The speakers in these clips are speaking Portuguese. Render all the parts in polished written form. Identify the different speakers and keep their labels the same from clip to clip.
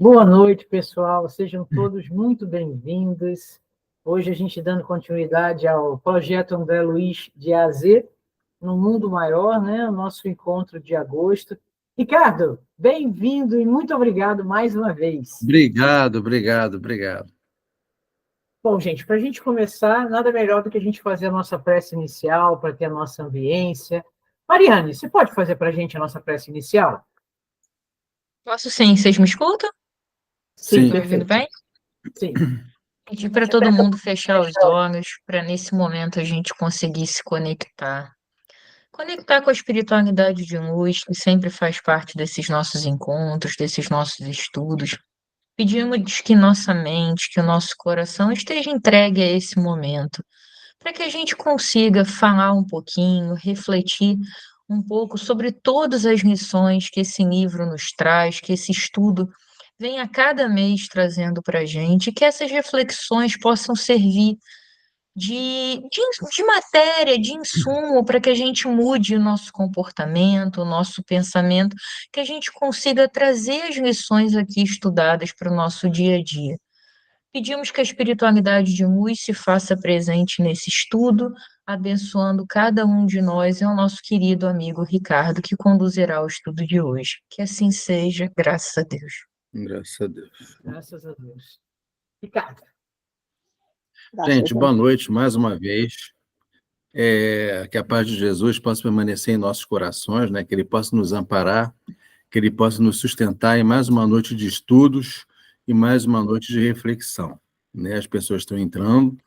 Speaker 1: Boa noite, pessoal. Sejam todos muito bem-vindos. Hoje a gente dando continuidade ao projeto André Luiz de A a Z, no Mundo Maior, né? O nosso encontro de agosto. Ricardo, bem-vindo e muito obrigado mais uma vez.
Speaker 2: Obrigado.
Speaker 1: Bom, gente, para a gente começar, nada melhor do que a gente fazer a nossa prece inicial, para ter a nossa ambiência. Mariane, você pode fazer para a gente a nossa prece inicial?
Speaker 3: Posso sim, vocês me escutam?
Speaker 1: Sim,
Speaker 3: Estou ouvindo bem?
Speaker 1: Sim.
Speaker 3: Pedir para todo mundo fechar os olhos, para nesse momento a gente conseguir se conectar. Conectar com a espiritualidade de luz, que sempre faz parte desses nossos encontros, desses nossos estudos. Pedimos que nossa mente, que o nosso coração esteja entregue a esse momento, para que a gente consiga falar um pouquinho, refletir um pouco sobre todas as lições que esse livro nos traz, que esse estudo vem a cada mês trazendo para a gente, e que essas reflexões possam servir de matéria, de insumo, para que a gente mude o nosso comportamento, o nosso pensamento, que a gente consiga trazer as lições aqui estudadas para o nosso dia a dia. Pedimos que a espiritualidade de luz se faça presente nesse estudo, abençoando cada um de nós e ao nosso querido amigo Ricardo, que conduzirá o estudo de hoje. Que assim seja, graças a Deus.
Speaker 2: Graças a Deus.
Speaker 1: Graças a Deus. Ricardo.
Speaker 2: Gente, boa noite mais uma vez. Que a paz de Jesus possa permanecer em nossos corações, né? Que Ele possa nos amparar, que Ele possa nos sustentar em mais uma noite de estudos e mais uma noite de reflexão, né? As pessoas estão entrando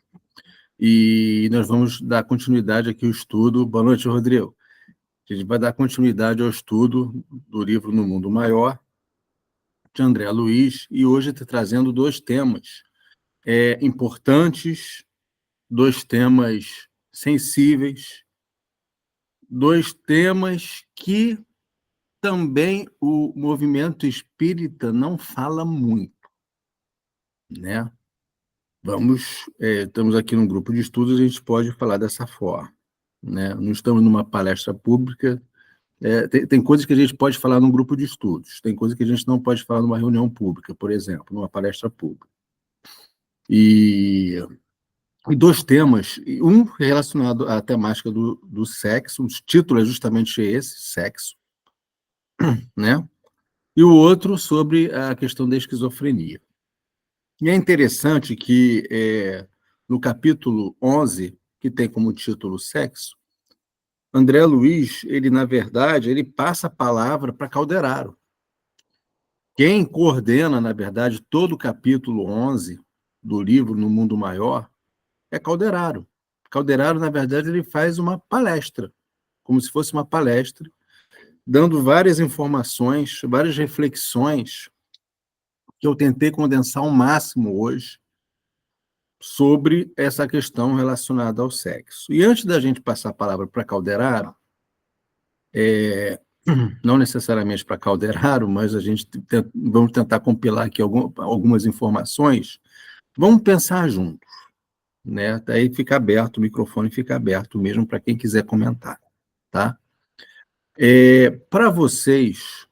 Speaker 2: e nós vamos dar continuidade aqui ao estudo. Boa noite, Rodrigo. A gente vai dar continuidade ao estudo do livro No Mundo Maior, de André Luiz, e hoje está trazendo dois temas importantes, dois temas sensíveis, dois temas que também o movimento espírita não fala muito, né? Estamos aqui num grupo de estudos, a gente pode falar dessa forma, né? Não estamos numa palestra pública, tem coisas que a gente pode falar num grupo de estudos, tem coisas que a gente não pode falar numa reunião pública, por exemplo, numa palestra pública. E dois temas, um relacionado à temática do sexo, o título é justamente esse, sexo, né? E o outro sobre a questão da esquizofrenia. E é interessante que no capítulo 11, que tem como título sexo, André Luiz, ele, na verdade, ele passa a palavra para Calderaro. Quem coordena, na verdade, todo o capítulo 11 do livro No Mundo Maior é Calderaro. Calderaro, na verdade, ele faz uma palestra, como se fosse uma palestra, dando várias informações, várias reflexões, que eu tentei condensar ao máximo hoje, sobre essa questão relacionada ao sexo. E antes da gente passar a palavra para Calderaro, não necessariamente para Calderaro, mas vamos tentar compilar aqui algumas informações, vamos pensar juntos, né? Daí fica aberto, o microfone fica aberto mesmo para quem quiser comentar, tá? Para vocês,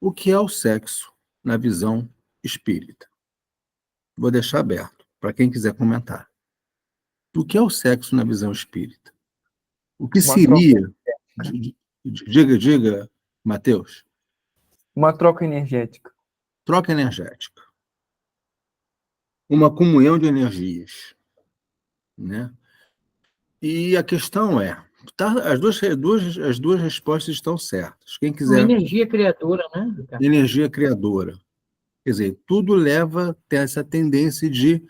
Speaker 2: o que é o sexo na visão espírita? Vou deixar aberto para quem quiser comentar. O que é o sexo na visão espírita? O que seria... Diga, Matheus.
Speaker 4: Uma troca energética.
Speaker 2: Troca energética. Uma comunhão de energias, né? E a questão as duas respostas estão certas. Quem quiser...
Speaker 1: Uma energia criadora, né, Ricardo?
Speaker 2: Energia criadora. Quer dizer, tudo leva a ter essa tendência de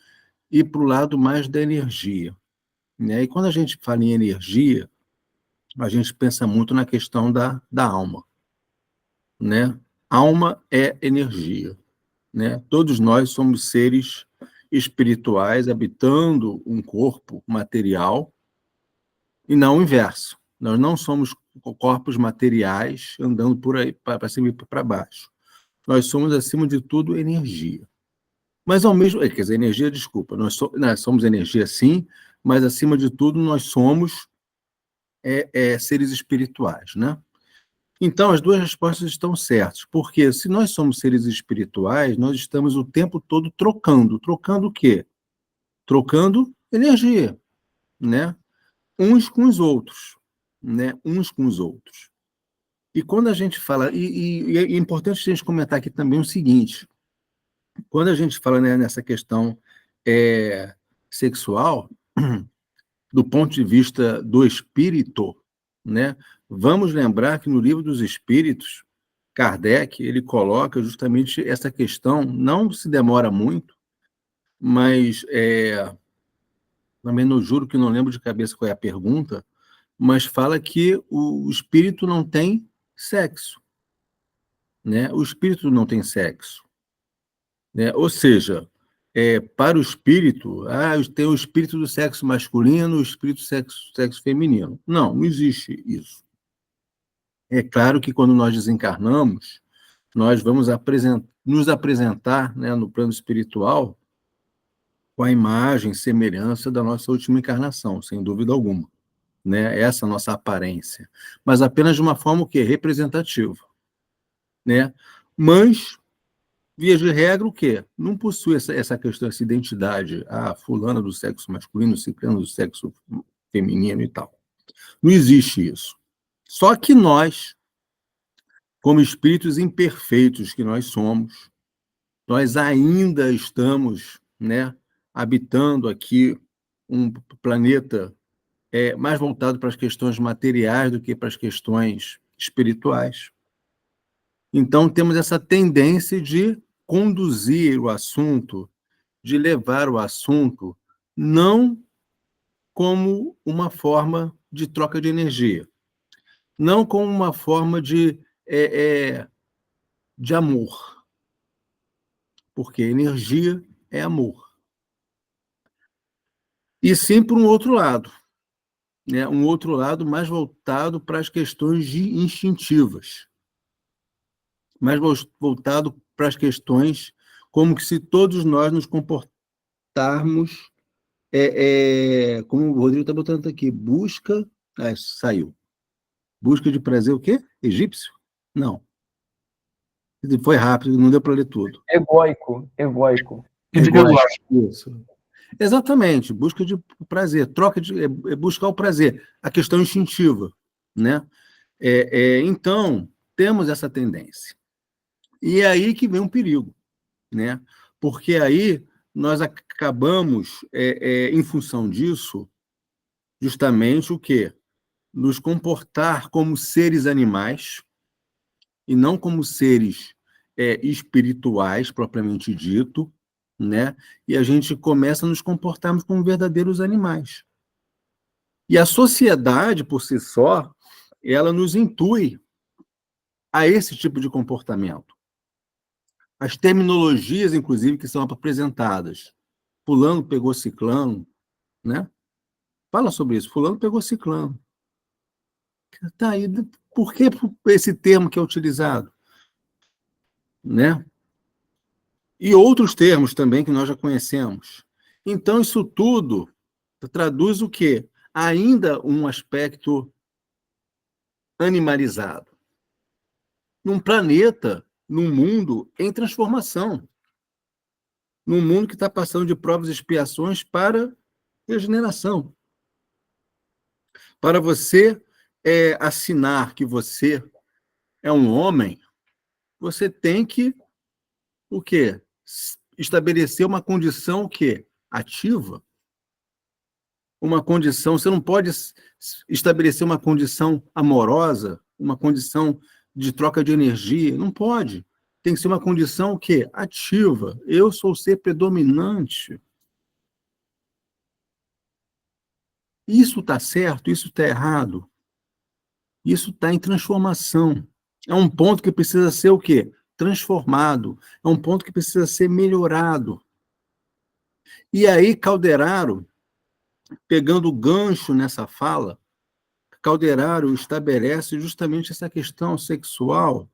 Speaker 2: ir para o lado mais da energia, né? E quando a gente fala em energia, a gente pensa muito na questão da alma, né? Alma é energia, né? Todos nós somos seres espirituais habitando um corpo material e não o inverso. Nós não somos corpos materiais andando por aí para cima e para baixo. Nós somos, acima de tudo, energia. Mas ao mesmo... Quer dizer, energia, desculpa. Nós somos energia, sim, mas, acima de tudo, nós somos seres espirituais, né? Então, as duas respostas estão certas, porque se nós somos seres espirituais, nós estamos o tempo todo trocando. Trocando o quê? Trocando energia, né? Uns com os outros, né? Uns com os outros. E quando a gente fala, e é importante a gente comentar aqui também o seguinte, quando a gente fala, né, nessa questão sexual, do ponto de vista do espírito, né, vamos lembrar que no Livro dos Espíritos, Kardec, ele coloca justamente essa questão, não se demora muito, mas também não juro que não lembro de cabeça qual é a pergunta, mas fala que o espírito não tem sexo, né? O espírito não tem sexo, né? Ou seja, para o espírito, tem o espírito do sexo masculino, o espírito do sexo feminino. Não, não existe isso. É claro que quando nós desencarnamos, nós vamos nos apresentar, né, no plano espiritual com a imagem, semelhança da nossa última encarnação, sem dúvida alguma, né? Essa é a nossa aparência, mas apenas de uma forma o quê? Representativa, né? Mas, via de regra, o quê? Não possui essa questão, essa identidade, fulana do sexo masculino, ciclano do sexo feminino e tal. Não existe isso. Só que nós, como espíritos imperfeitos que nós somos, nós ainda estamos, né, habitando aqui um planeta mais voltado para as questões materiais do que para as questões espirituais. Então, temos essa tendência de conduzir o assunto, de levar o assunto, não como uma forma de troca de energia, não como uma forma de amor, porque energia é amor. E sim por um outro lado, né? Um outro lado mais voltado para as questões instintivas, mais voltado para as questões como que se todos nós nos comportarmos, como o Rodrigo está botando aqui, busca... saiu. Busca de prazer o quê? Egípcio? Não. Foi rápido, não deu para ler tudo.
Speaker 4: Egóico.
Speaker 2: Isso. Exatamente, busca de prazer, buscar o prazer, a questão instintiva, né? Então, temos essa tendência. E é aí que vem um perigo, né? Porque aí nós acabamos, em função disso, justamente o quê? Nos comportar como seres animais e não como seres espirituais, propriamente dito, né? E a gente começa a nos comportarmos como verdadeiros animais. E a sociedade, por si só, ela nos intui a esse tipo de comportamento. As terminologias, inclusive, que são apresentadas. Fulano pegou ciclano, né? Fala sobre isso. Fulano pegou ciclano. Tá aí. Por que esse termo que é utilizado? Né? E outros termos também que nós já conhecemos. Então, isso tudo traduz o quê? Ainda um aspecto animalizado. Num planeta, num mundo em transformação. Num mundo que está passando de provas e expiações para regeneração. Para você assinar que você é um homem, você tem que o quê? Estabelecer uma condição o quê? Ativa. Uma condição, você não pode estabelecer uma condição amorosa, uma condição de troca de energia, não pode. Tem que ser uma condição o quê? Ativa. Eu sou o ser predominante. Isso está certo, isso está errado. Isso está em transformação. É um ponto que precisa ser o quê? Transformado. É um ponto que precisa ser melhorado. E aí, Calderaro, pegando o gancho nessa fala, Calderaro estabelece justamente essa questão sexual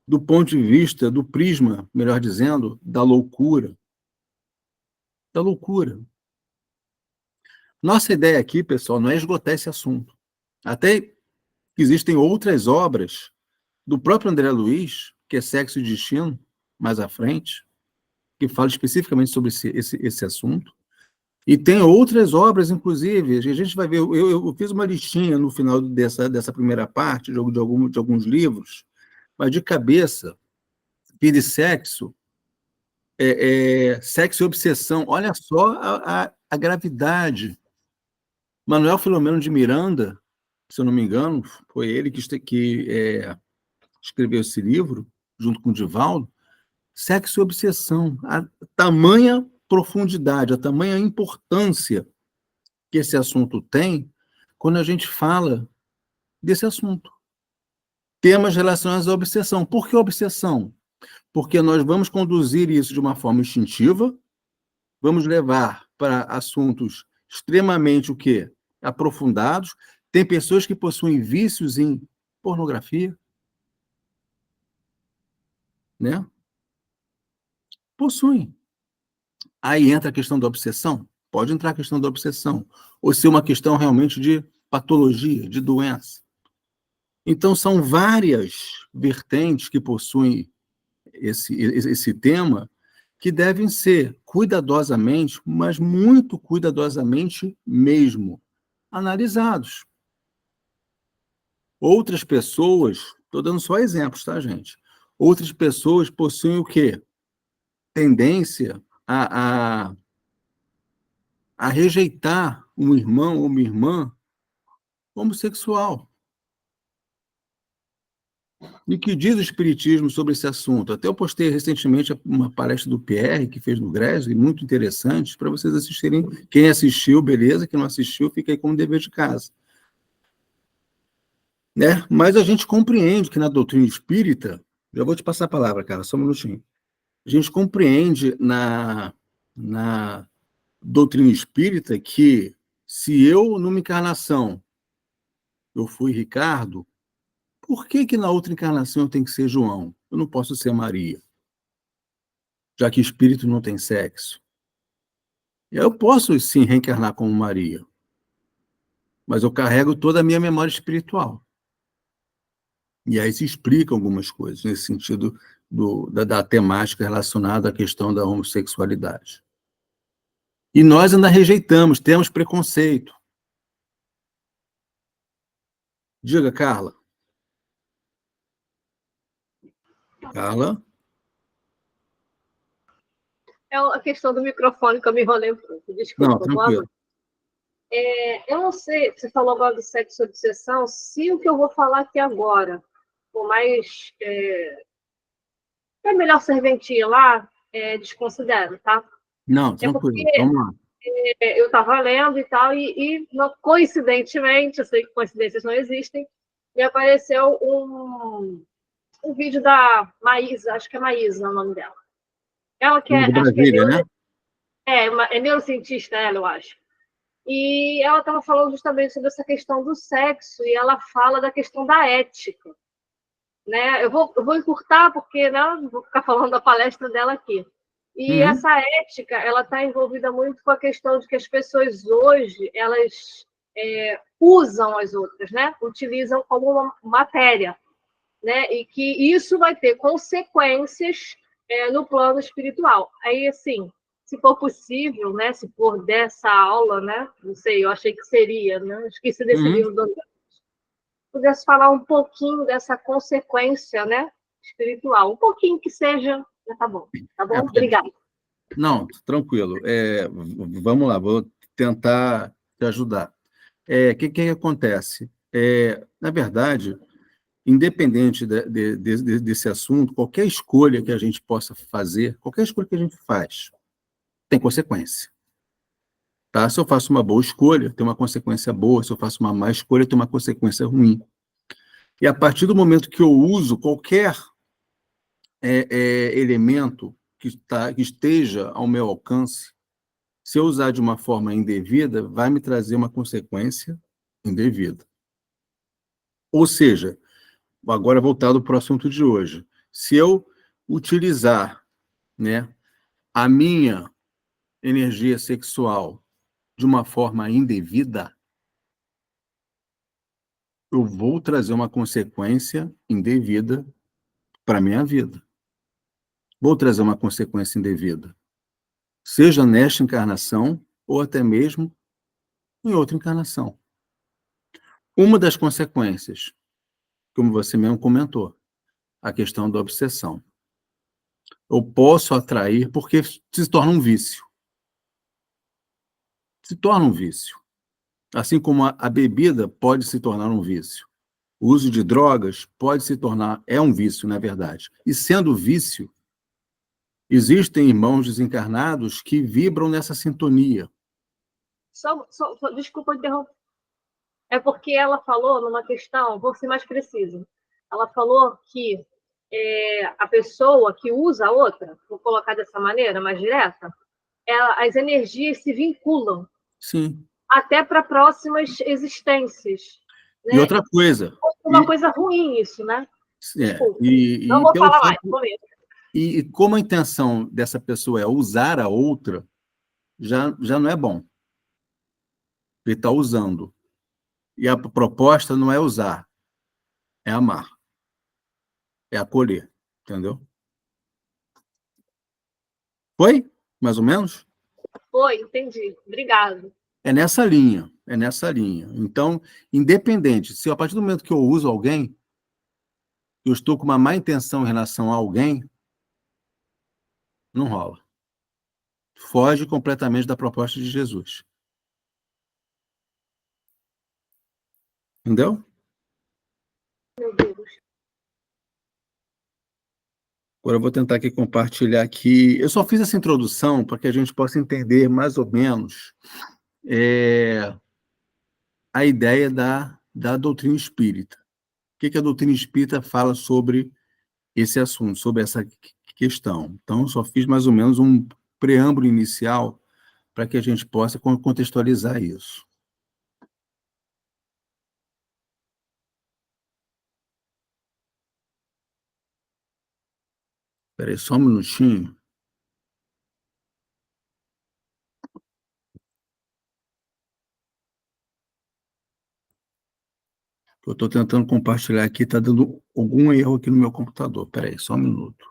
Speaker 2: do ponto de vista, do prisma, melhor dizendo, da loucura. Da loucura. Nossa ideia aqui, pessoal, não é esgotar esse assunto. Até existem outras obras do próprio André Luiz, que é Sexo e Destino, mais à frente, que fala especificamente sobre esse assunto. E tem outras obras, inclusive, a gente vai ver, eu fiz uma listinha no final dessa primeira parte, de alguns livros, mas de cabeça, Vida e Sexo, Sexo e Obsessão, olha só a gravidade. Manuel Filomeno de Miranda, se eu não me engano, foi ele que escreveu esse livro, junto com o Divaldo, Sexo e Obsessão, a tamanha profundidade, a tamanha importância que esse assunto tem quando a gente fala desse assunto. Temas relacionados à obsessão. Por que obsessão? Porque nós vamos conduzir isso de uma forma instintiva, vamos levar para assuntos extremamente o quê? Aprofundados. Tem pessoas que possuem vícios em pornografia, né? Possuem. Aí entra a questão da obsessão? Pode entrar a questão da obsessão. Ou ser uma questão realmente de patologia, de doença. Então, são várias vertentes que possuem esse tema que devem ser cuidadosamente, mas muito cuidadosamente mesmo, analisados. Outras pessoas, estou dando só exemplos, tá, gente? Outras pessoas possuem o quê? Tendência a rejeitar um irmão ou uma irmã homossexual. E o que diz o Espiritismo sobre esse assunto? Até eu postei recentemente uma palestra do Pierre, que fez no GRESB, muito interessante, para vocês assistirem. Quem assistiu, beleza, quem não assistiu, fica aí como dever de casa. Né? Mas a gente compreende que na doutrina espírita, já vou te passar a palavra, cara, só um minutinho. A gente compreende na doutrina espírita que se eu, numa encarnação, eu fui Ricardo, por que na outra encarnação eu tenho que ser João? Eu não posso ser Maria, já que espírito não tem sexo. Eu posso, sim, reencarnar como Maria, mas eu carrego toda a minha memória espiritual. E aí se explicam algumas coisas nesse sentido da temática relacionada à questão da homossexualidade. E nós ainda rejeitamos, temos preconceito. Diga, Carla. Carla?
Speaker 5: É a questão do microfone que eu me enrolei um pouco. Desculpa.
Speaker 2: Não, tranquilo.
Speaker 5: Eu não sei, você falou agora do sexo e obsessão, se o que eu vou falar aqui agora, por mais... É melhor serventia lá, desconsidero, tá?
Speaker 2: Não, tranquilo, vamos lá.
Speaker 5: Eu estava lendo e tal, e coincidentemente, eu sei que coincidências não existem, me apareceu um vídeo da Maísa, acho que é Maísa o nome dela. Ela que
Speaker 2: De Brasília, né?
Speaker 5: É neurocientista, ela, eu acho. E ela estava falando justamente sobre essa questão do sexo, e ela fala da questão da ética. Né? Eu vou encurtar, porque né, vou ficar falando da palestra dela aqui. E essa ética, ela está envolvida muito com a questão de que as pessoas hoje, elas usam as outras, né? Utilizam como uma matéria. Né? E que isso vai ter consequências no plano espiritual. Aí, assim, se for possível, né, se for dessa aula, né, não sei, eu achei que seria, né, esqueci desse livro do André, pudesse falar um pouquinho dessa consequência, né, espiritual, um pouquinho que seja, tá bom? Obrigada.
Speaker 2: Não, tranquilo. Vamos lá, vou tentar te ajudar. O que acontece? Na verdade, independente desse assunto, qualquer escolha que a gente possa fazer, qualquer escolha que a gente faz, tem consequência. Tá? Se eu faço uma boa escolha, tem uma consequência boa. Se eu faço uma má escolha, tem uma consequência ruim. E a partir do momento que eu uso qualquer elemento que esteja ao meu alcance, se eu usar de uma forma indevida, vai me trazer uma consequência indevida. Ou seja, agora voltado para o assunto de hoje, se eu utilizar, né, a minha energia sexual de uma forma indevida, eu vou trazer uma consequência indevida para a minha vida. Vou trazer uma consequência indevida, seja nesta encarnação ou até mesmo em outra encarnação. Uma das consequências, como você mesmo comentou, a questão da obsessão. Eu posso atrair porque se torna um vício. Se torna um vício. Assim como a bebida pode se tornar um vício. O uso de drogas pode se tornar, é um vício, na verdade. E sendo vício, existem irmãos desencarnados que vibram nessa sintonia.
Speaker 5: Desculpa interromper. É porque ela falou numa questão, vou ser mais precisa. Ela falou que a pessoa que usa a outra, vou colocar dessa maneira, mais direta, as energias se vinculam
Speaker 2: Sim.
Speaker 5: até para próximas existências. Né?
Speaker 2: E outra coisa.
Speaker 5: Uma coisa ruim isso, né? Desculpa. Não vou falar mais, prometo.
Speaker 2: E como a intenção dessa pessoa é usar a outra, já não é bom. Ele está usando. E a proposta não é usar, é amar. É acolher. Entendeu? Foi? Mais ou menos?
Speaker 5: Foi, entendi. Obrigado.
Speaker 2: É nessa linha. É nessa linha. Então, independente, se a partir do momento que eu uso alguém, eu estou com uma má intenção em relação a alguém, não rola. Foge completamente da proposta de Jesus. Entendeu?
Speaker 5: Meu Deus.
Speaker 2: Agora eu vou tentar aqui compartilhar aqui. Eu só fiz essa introdução para que a gente possa entender mais ou menos a ideia da doutrina espírita. O que a doutrina espírita fala sobre esse assunto, sobre essa questão. Então, eu só fiz mais ou menos um preâmbulo inicial para que a gente possa contextualizar isso. Espera aí, só um minutinho. Eu estou tentando compartilhar aqui, está dando algum erro aqui no meu computador. Espera aí, só um minuto.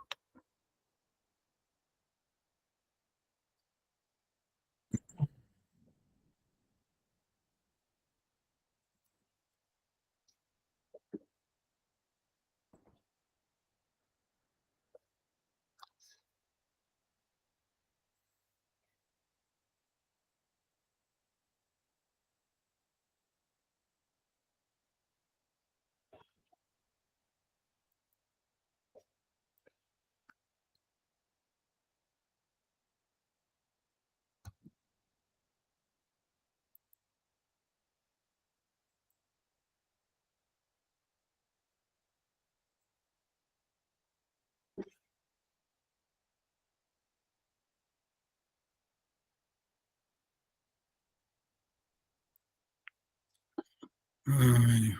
Speaker 2: Ai,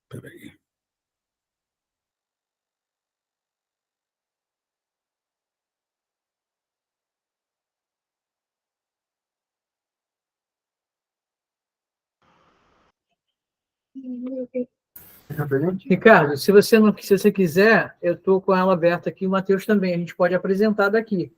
Speaker 2: espera aí.
Speaker 1: Ricardo, se você quiser, eu estou com ela aberta aqui, o Matheus também, a gente pode apresentar daqui.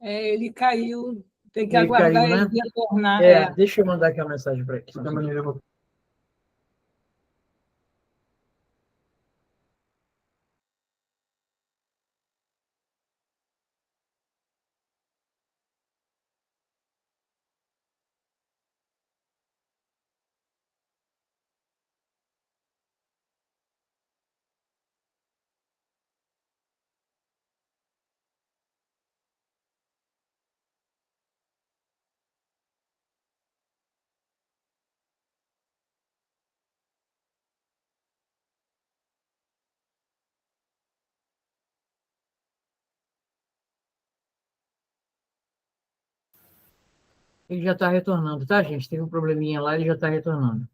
Speaker 6: Ele caiu, tem que
Speaker 1: Ele
Speaker 6: aguardar
Speaker 1: caiu, né?
Speaker 6: ele retornar.
Speaker 1: Deixa eu mandar aqui uma mensagem para ele. Ele já está retornando, tá, gente? Teve um probleminha lá, ele já está retornando.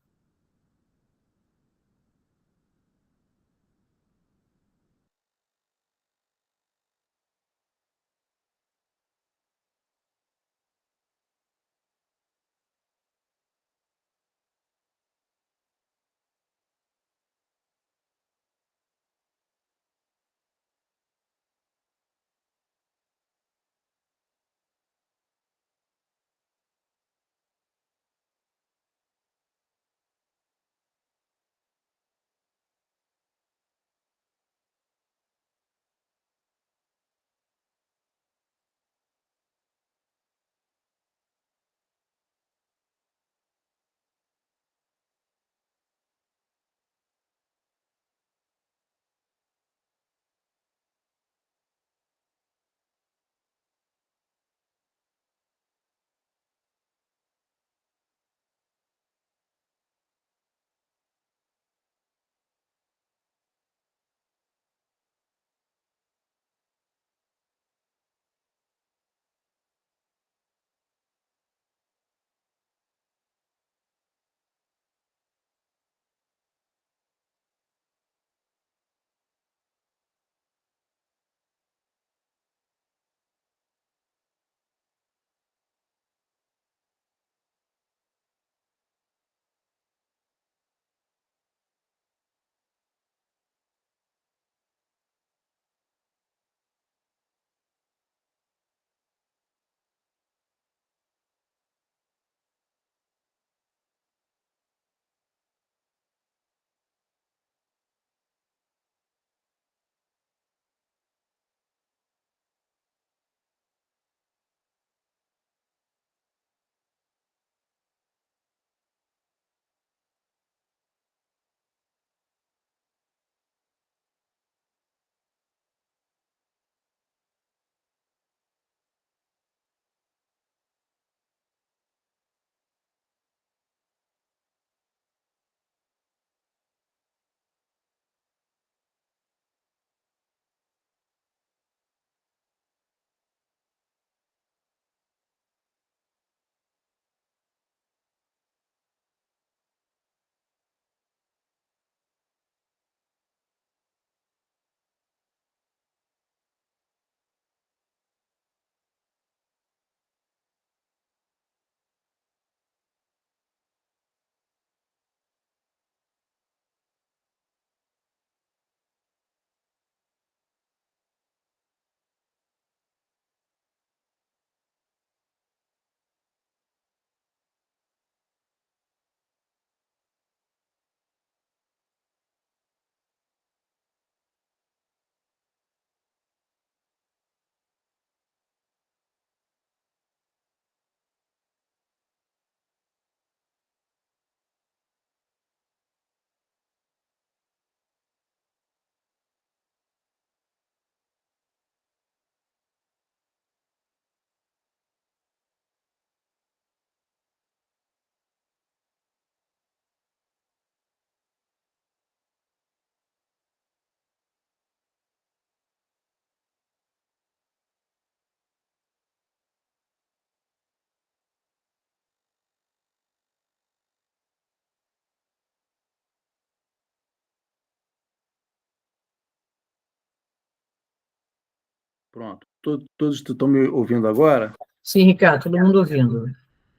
Speaker 2: Pronto. Todos estão me ouvindo agora?
Speaker 1: Sim, Ricardo, todo mundo ouvindo.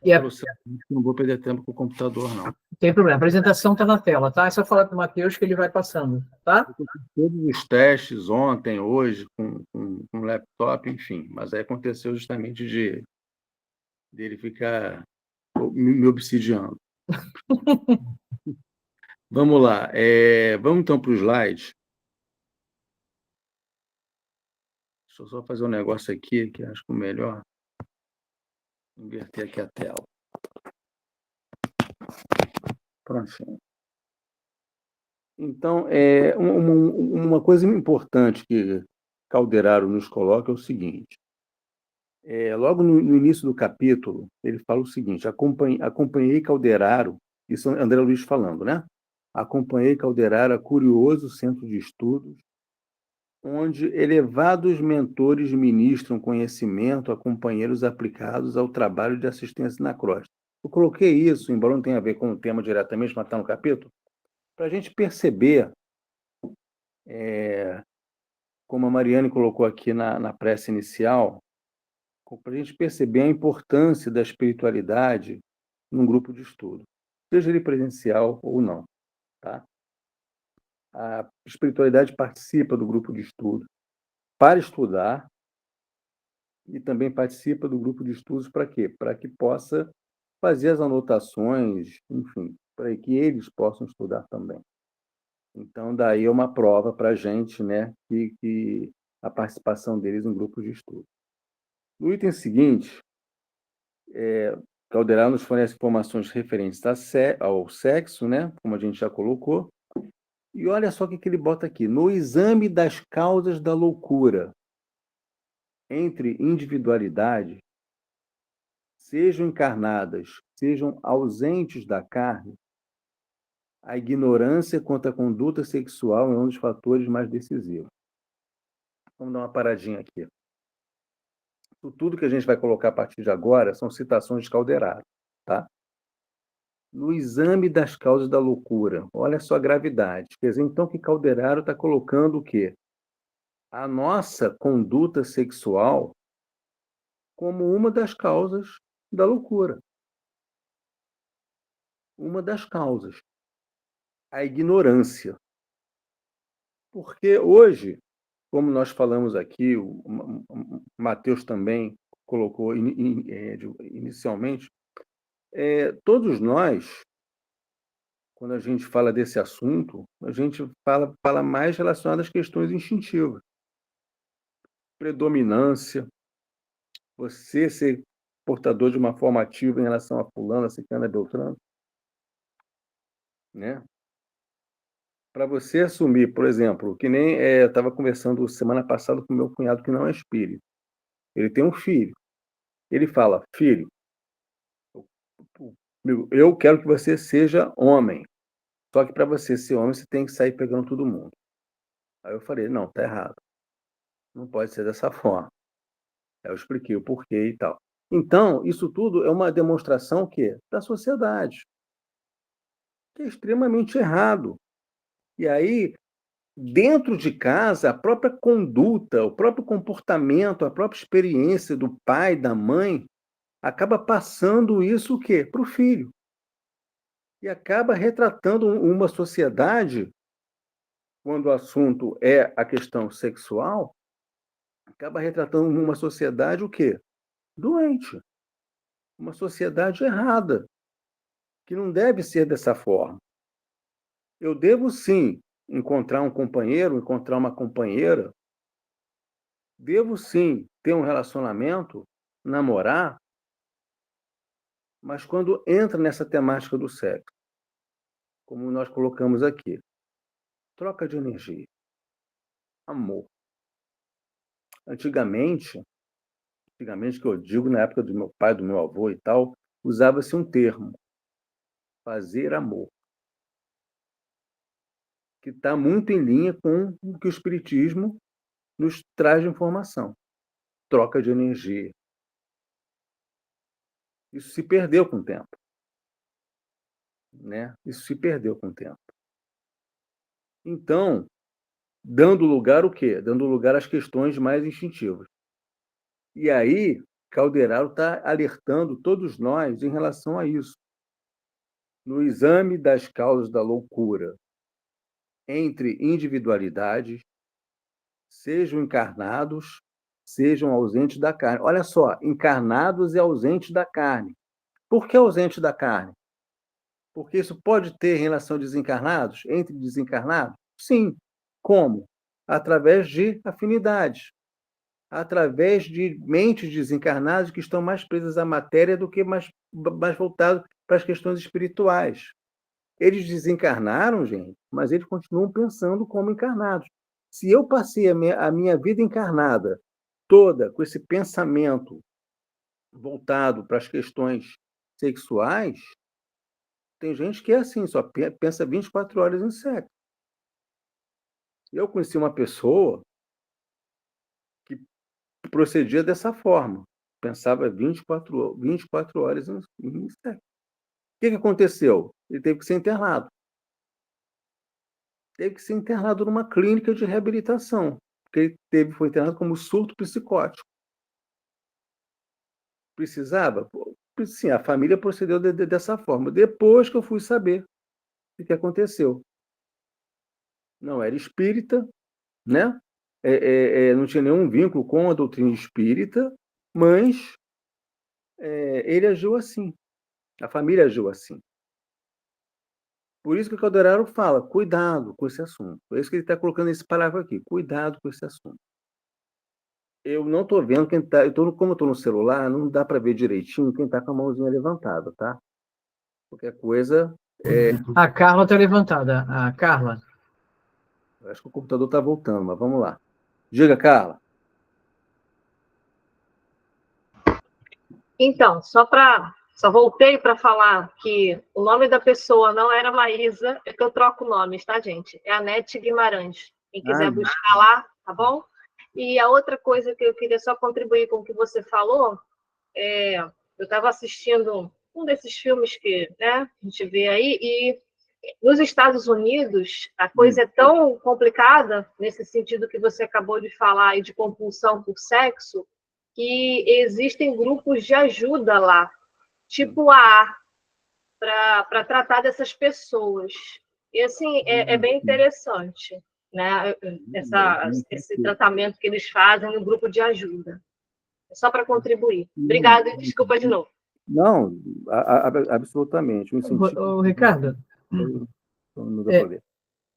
Speaker 1: E
Speaker 2: Para você, não vou perder tempo com o computador, não.
Speaker 1: não tem problema, a apresentação está na tela, tá? É só falar para o Matheus que ele vai passando, tá?
Speaker 2: Eu fiz todos os testes ontem, hoje, com o laptop, enfim, mas aí aconteceu justamente de ele ficar me obsidiando. Vamos lá. Vamos então para o slide. Deixa eu só fazer um negócio aqui, que acho que é melhor. Inverter aqui a tela. Prontinho. Então, uma coisa importante que Calderaro nos coloca é o seguinte. Logo no início do capítulo, ele fala o seguinte: acompanhei Calderaro, isso é André Luiz falando, né? Acompanhei Calderaro a curioso centro de estudos, onde elevados mentores ministram conhecimento a companheiros aplicados ao trabalho de assistência na crosta. Eu coloquei isso, embora não tenha a ver com o tema diretamente, mas está no capítulo, para a gente perceber, como a Mariane colocou aqui na prece inicial, para a gente perceber a importância da espiritualidade num grupo de estudo, seja ele presencial ou não. Tá? A espiritualidade participa do grupo de estudo para estudar e também participa do grupo de estudos para quê? Para que possa fazer as anotações, enfim, para que eles possam estudar também. Então, daí é uma prova para a gente, né, que a participação deles no grupo de estudo. No item seguinte, Calderaro nos fornece informações referentes ao sexo, né, como a gente já colocou, e olha só o que ele bota aqui. No exame das causas da loucura entre individualidades, sejam encarnadas, sejam ausentes da carne, a ignorância quanto à conduta sexual é um dos fatores mais decisivos. Vamos dar uma paradinha aqui. Tudo que a gente vai colocar a partir de agora são citações de Calderaro, tá? No exame das causas da loucura, olha só a gravidade. Quer dizer, então, que Calderaro está colocando o quê? A nossa conduta sexual como uma das causas da loucura. Uma das causas. A ignorância. Porque hoje, como nós falamos aqui, o Matheus também colocou inicialmente, todos nós, quando a gente fala desse assunto, a gente fala mais relacionado às questões instintivas. Predominância, você ser portador de uma forma ativa em relação a fulano, a ciclano, a beltrano, né? Para você assumir, por exemplo, que nem eu estava conversando semana passada com meu cunhado que não é espírita. Ele tem um filho. Ele fala: filho, eu quero que você seja homem. Só que para você ser homem, você tem que sair pegando todo mundo. Aí eu falei: não, tá errado. Não pode ser dessa forma. Aí eu expliquei o porquê e tal. Então, isso tudo é uma demonstração da sociedade, que é extremamente errado. E aí, dentro de casa, a própria conduta, o próprio comportamento, a própria experiência do pai, da mãe, acaba passando isso para o filho. E acaba retratando uma sociedade, quando o assunto é a questão sexual, acaba retratando uma sociedade doente. Uma sociedade errada, que não deve ser dessa forma. Eu devo, sim, encontrar um companheiro, encontrar uma companheira, devo, sim, ter um relacionamento, namorar, mas quando entra nessa temática do sexo, como nós colocamos aqui, troca de energia, amor. Antigamente que eu digo na época do meu pai, do meu avô e tal, usava-se um termo, fazer amor, que está muito em linha com o que o Espiritismo nos traz de informação. Troca de energia. Isso se perdeu com o tempo. Né? Isso se perdeu com o tempo. Então, dando lugar o quê? Dando lugar às questões mais instintivas. E aí, Calderaro está alertando todos nós em relação a isso. No exame das causas da loucura entre individualidades, sejam encarnados, sejam ausentes da carne. Olha só, encarnados e ausentes da carne. Por que ausente da carne? Porque isso pode ter relação desencarnados, entre desencarnados? Sim. Como? Através de afinidades, através de mentes desencarnadas que estão mais presas à matéria do que mais voltados para as questões espirituais. Eles desencarnaram, gente, mas eles continuam pensando como encarnados. Se eu passei a minha vida encarnada toda com esse pensamento voltado para as questões sexuais, tem gente que é assim, só pensa 24 horas em sexo. Eu conheci uma pessoa que procedia dessa forma, pensava 24 horas em sexo. O que aconteceu? Ele teve que ser internado. Teve que ser internado numa clínica de reabilitação, porque ele foi internado como surto psicótico. Precisava? Sim, a família procedeu dessa forma. Depois que eu fui saber o que aconteceu. Não era espírita, né? Não tinha nenhum vínculo com a doutrina espírita, mas ele agiu assim. A família agiu assim. Por isso que o Calderaro fala, cuidado com esse assunto. Por isso que ele está colocando esse parágrafo aqui, cuidado com esse assunto. Eu não estou vendo quem está. Como eu estou no celular, não dá para ver direitinho quem está com a mãozinha levantada, tá? Qualquer coisa.
Speaker 1: A Carla está levantada. A Carla.
Speaker 2: Acho que o computador está voltando, mas vamos lá. Diga, Carla.
Speaker 5: Então, só voltei para falar que o nome da pessoa não era Maísa, é que eu troco nomes, tá, gente? É Anete Guimarães. Quem quiser buscar lá, tá bom? E a outra coisa que eu queria só contribuir com o que você falou, eu estava assistindo um desses filmes que, né, a gente vê aí, e nos Estados Unidos a coisa é tão complicada, nesse sentido que você acabou de falar, aí, de compulsão por sexo, que existem grupos de ajuda lá, tipo AA, para tratar dessas pessoas. E, assim, é bem interessante, né? Esse tratamento que eles fazem no grupo de ajuda. É só para contribuir. Obrigada e desculpa de novo.
Speaker 2: Não, absolutamente.
Speaker 1: Ricardo.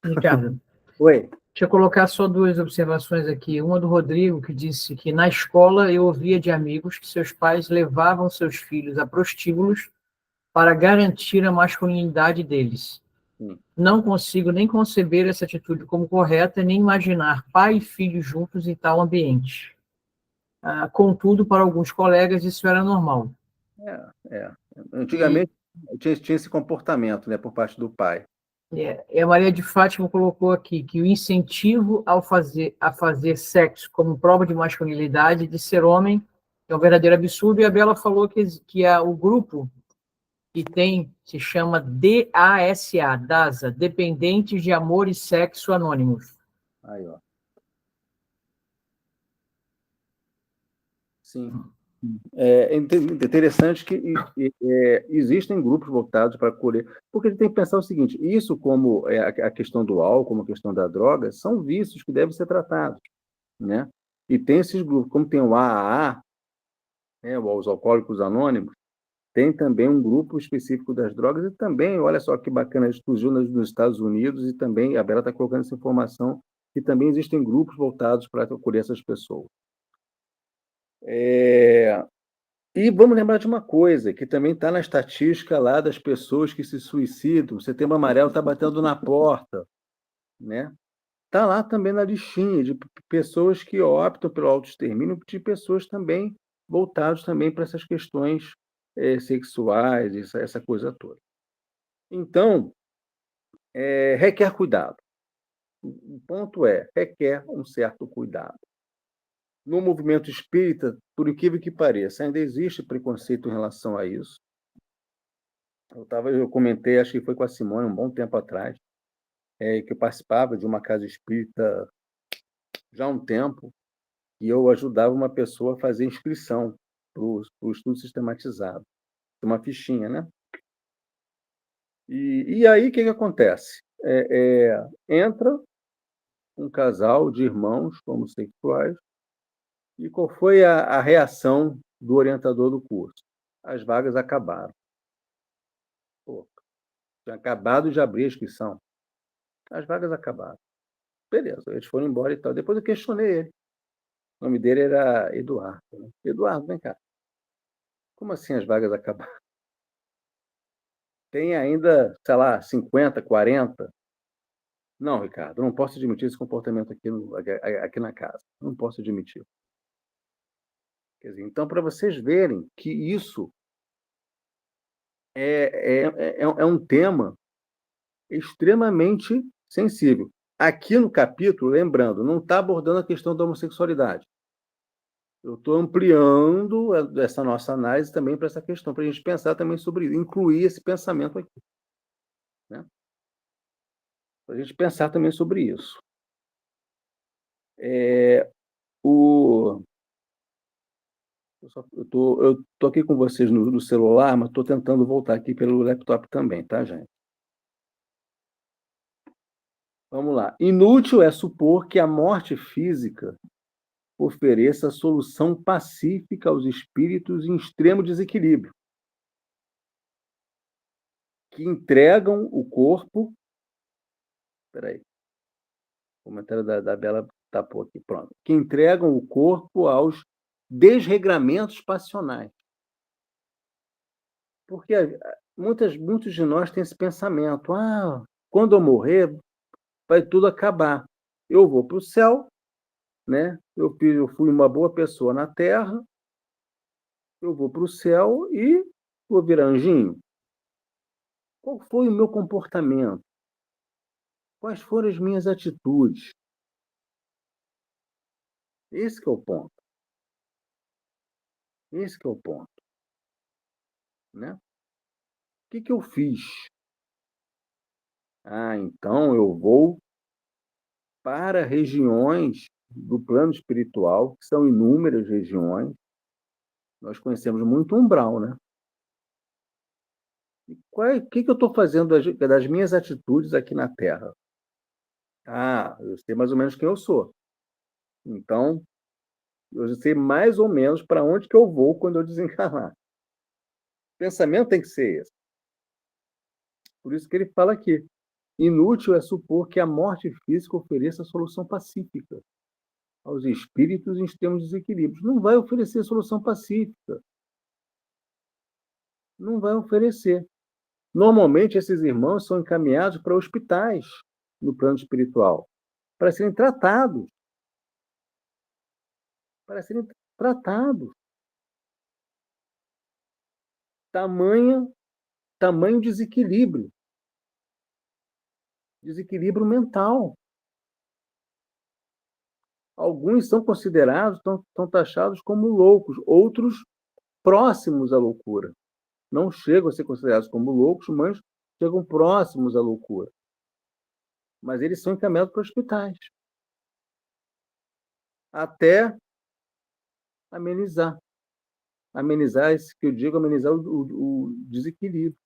Speaker 1: Ricardo.
Speaker 2: Oi.
Speaker 1: Deixa eu colocar só duas observações aqui. Uma do Rodrigo, que disse que na escola eu ouvia de amigos que seus pais levavam seus filhos a prostíbulos para garantir a masculinidade deles. Não consigo nem conceber essa atitude como correta, nem imaginar pai e filho juntos em tal ambiente. Contudo, para alguns colegas, isso era normal.
Speaker 2: Antigamente tinha esse comportamento, né, por parte do pai.
Speaker 1: A Maria de Fátima colocou aqui que o incentivo a fazer sexo como prova de masculinidade, de ser homem, é um verdadeiro absurdo, e a Bela falou que o grupo que se chama DASA, Dependentes de Amor e Sexo Anônimos.
Speaker 2: Aí, ó. Sim. É interessante que existem grupos voltados para colher, porque você tem que pensar o seguinte, isso como a questão do álcool, como a questão da droga, são vícios que devem ser tratados, né? E tem esses grupos, como tem o AAA, né, os Alcoólicos Anônimos, tem também um grupo específico das drogas, e também, olha só que bacana, surgiu nos Estados Unidos, e também, a Bela está colocando essa informação, que também existem grupos voltados para acolher essas pessoas. E vamos lembrar de uma coisa, que também está na estatística lá das pessoas que se suicidam. O Setembro Amarelo está batendo na porta, né? Está lá também na listinha de pessoas que optam pelo autoextermínio, de pessoas também voltadas também para essas questões sexuais, essa coisa toda. Então, requer cuidado. O ponto requer um certo cuidado. No movimento espírita, por incrível que pareça, ainda existe preconceito em relação a isso. Eu comentei, acho que foi com a Simone, um bom tempo atrás, que eu participava de uma casa espírita já há um tempo que eu ajudava uma pessoa a fazer inscrição para o estudo sistematizado. Uma fichinha, né? E aí, o que acontece? Entra um casal de irmãos homossexuais, e qual foi a reação do orientador do curso? As vagas acabaram. Pô, tinha acabado de abrir a inscrição. As vagas acabaram. Beleza, eles foram embora e tal. Depois eu questionei ele. O nome dele era Eduardo. Né? Eduardo, vem cá. Como assim as vagas acabaram? Tem ainda, sei lá, 50, 40? Não, Ricardo, não posso admitir esse comportamento aqui na casa. Não posso admitir. Quer dizer, então, para vocês verem que isso é um tema extremamente sensível. Aqui no capítulo, lembrando, não está abordando a questão da homossexualidade. Eu estou ampliando essa nossa análise também para essa questão, para a gente pensar também sobre isso, incluir esse pensamento aqui. Né? Para a gente pensar também sobre isso. Eu tô aqui com vocês no celular, mas estou tentando voltar aqui pelo laptop também, tá, gente? Vamos lá. Inútil é supor que a morte física ofereça solução pacífica aos espíritos em extremo desequilíbrio, que entregam o corpo. Espera aí. O comentário da Bela tapou aqui, pronto. Que entregam o corpo aos desregramentos passionais. Porque muitos de nós têm esse pensamento: quando eu morrer, vai tudo acabar. Eu vou para o céu, né? Eu fui uma boa pessoa na Terra, eu vou para o céu e vou virar anjinho. Qual foi o meu comportamento? Quais foram as minhas atitudes? Esse que é o ponto. Esse que é o ponto. Né? O que eu fiz? Então eu vou para regiões do plano espiritual, que são inúmeras regiões. Nós conhecemos muito umbral, né? E o que eu estou fazendo das minhas atitudes aqui na Terra? Eu sei mais ou menos quem eu sou. Então, eu sei mais ou menos para onde que eu vou quando eu desencarnar. O pensamento tem que ser esse. Por isso que ele fala aqui: inútil é supor que a morte física ofereça solução pacífica aos espíritos em extremos desequilíbrios. Não vai oferecer solução pacífica. Não vai oferecer. Normalmente, esses irmãos são encaminhados para hospitais no plano espiritual, para serem tratados. Para serem tratados. Tamanho desequilíbrio. Desequilíbrio mental. Alguns são considerados, estão taxados como loucos, outros próximos à loucura. Não chegam a ser considerados como loucos, mas chegam próximos à loucura. Mas eles são encaminhados para hospitais. Até amenizar. Amenizar, esse que eu digo, amenizar o desequilíbrio.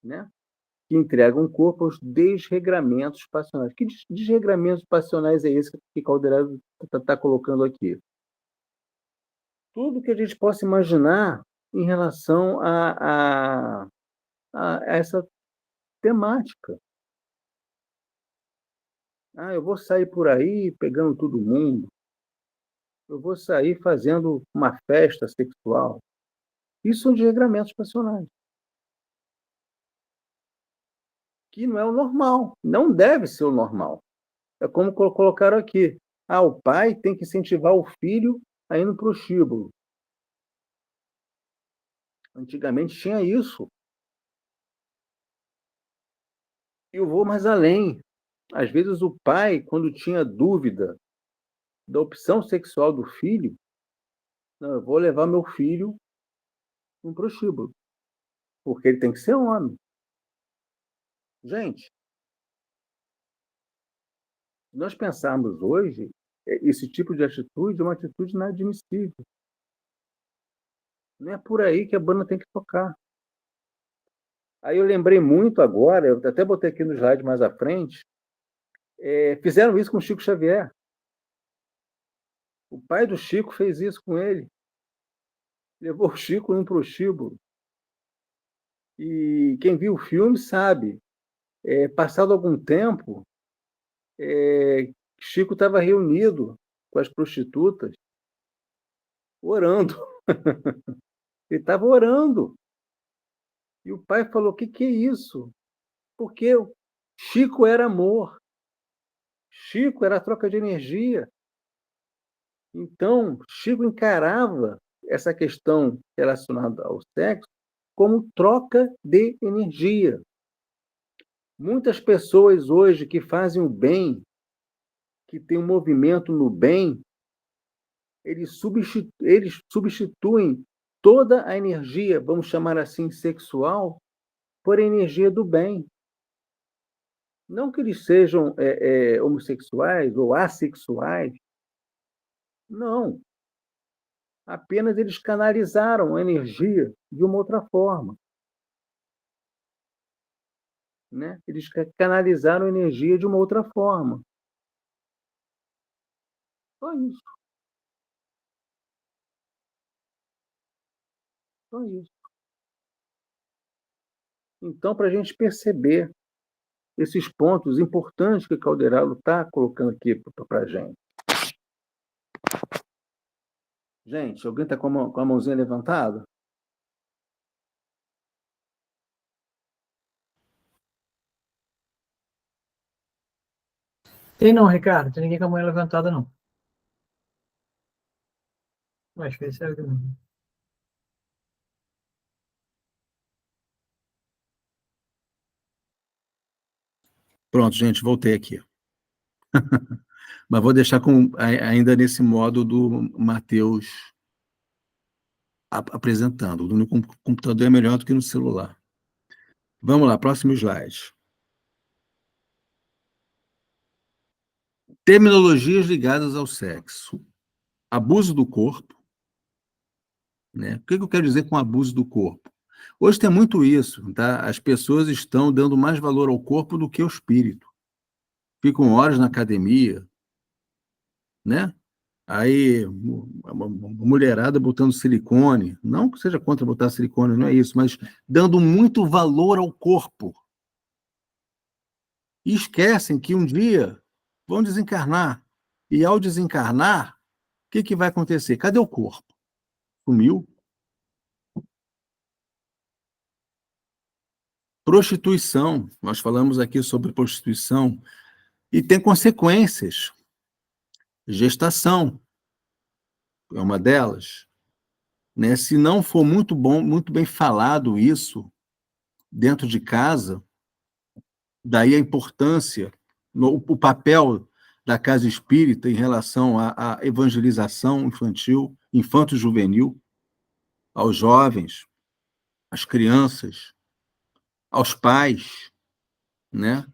Speaker 2: Né? Que entregam o corpo aos desregramentos passionais. Que desregramentos passionais é esse que Calderaro está colocando aqui? Tudo que a gente possa imaginar em relação a essa temática. Eu vou sair por aí pegando todo mundo. Eu vou sair fazendo uma festa sexual. Isso são desregramentos passionais. Que não é o normal. Não deve ser o normal. É como colocaram aqui. O pai tem que incentivar o filho a ir no prostíbulo. Antigamente tinha isso. E eu vou mais além. Às vezes o pai, quando tinha dúvida da opção sexual do filho, não, eu vou levar meu filho no prostíbulo, porque ele tem que ser homem. Gente, Se nós pensarmos hoje, esse tipo de atitude é uma atitude inadmissível. Não é por aí que a banda tem que tocar. Aí eu lembrei muito agora, eu até botei aqui no slide mais à frente, fizeram isso com o Chico Xavier. O pai do Chico fez isso com ele. Levou o Chico no prostíbulo. E quem viu o filme sabe, passado algum tempo, Chico estava reunido com as prostitutas, orando. Ele estava orando. E o pai falou: que é isso? Porque Chico era amor. Chico era a troca de energia. Então, Chico encarava essa questão relacionada ao sexo como troca de energia. Muitas pessoas hoje que fazem o bem, que têm um movimento no bem, eles substituem toda a energia, vamos chamar assim, sexual, por energia do bem. Não que eles sejam homossexuais ou assexuais, não. Apenas eles canalizaram a energia de uma outra forma. Né? Eles canalizaram a energia de uma outra forma. Só isso. Só isso. Então, para a gente perceber esses pontos importantes que o Calderaro está colocando aqui para a gente. Gente, alguém está com a mãozinha levantada?
Speaker 1: Tem não, Ricardo. Tem ninguém com a mão levantada, não. Acho que esse é o...
Speaker 2: Pronto, gente, voltei aqui. Mas vou deixar ainda nesse modo do Matheus apresentando. No computador é melhor do que no celular. Vamos lá, próximo slide. Terminologias ligadas ao sexo. Abuso do corpo. Né? O que eu quero dizer com abuso do corpo? Hoje tem muito isso, tá? As pessoas estão dando mais valor ao corpo do que ao espírito. Ficam horas na academia, né? Aí, uma mulherada botando silicone, não que seja contra botar silicone, não é isso, mas dando muito valor ao corpo. E esquecem que um dia vão desencarnar. E ao desencarnar, o que vai acontecer? Cadê o corpo? Sumiu? Prostituição, nós falamos aqui sobre prostituição, e tem consequências. Gestação é uma delas. Né? Se não for muito bom, muito bem falado isso dentro de casa, daí a importância, o papel da casa espírita em relação à evangelização infantil, infanto-juvenil, aos jovens, às crianças, aos pais, né?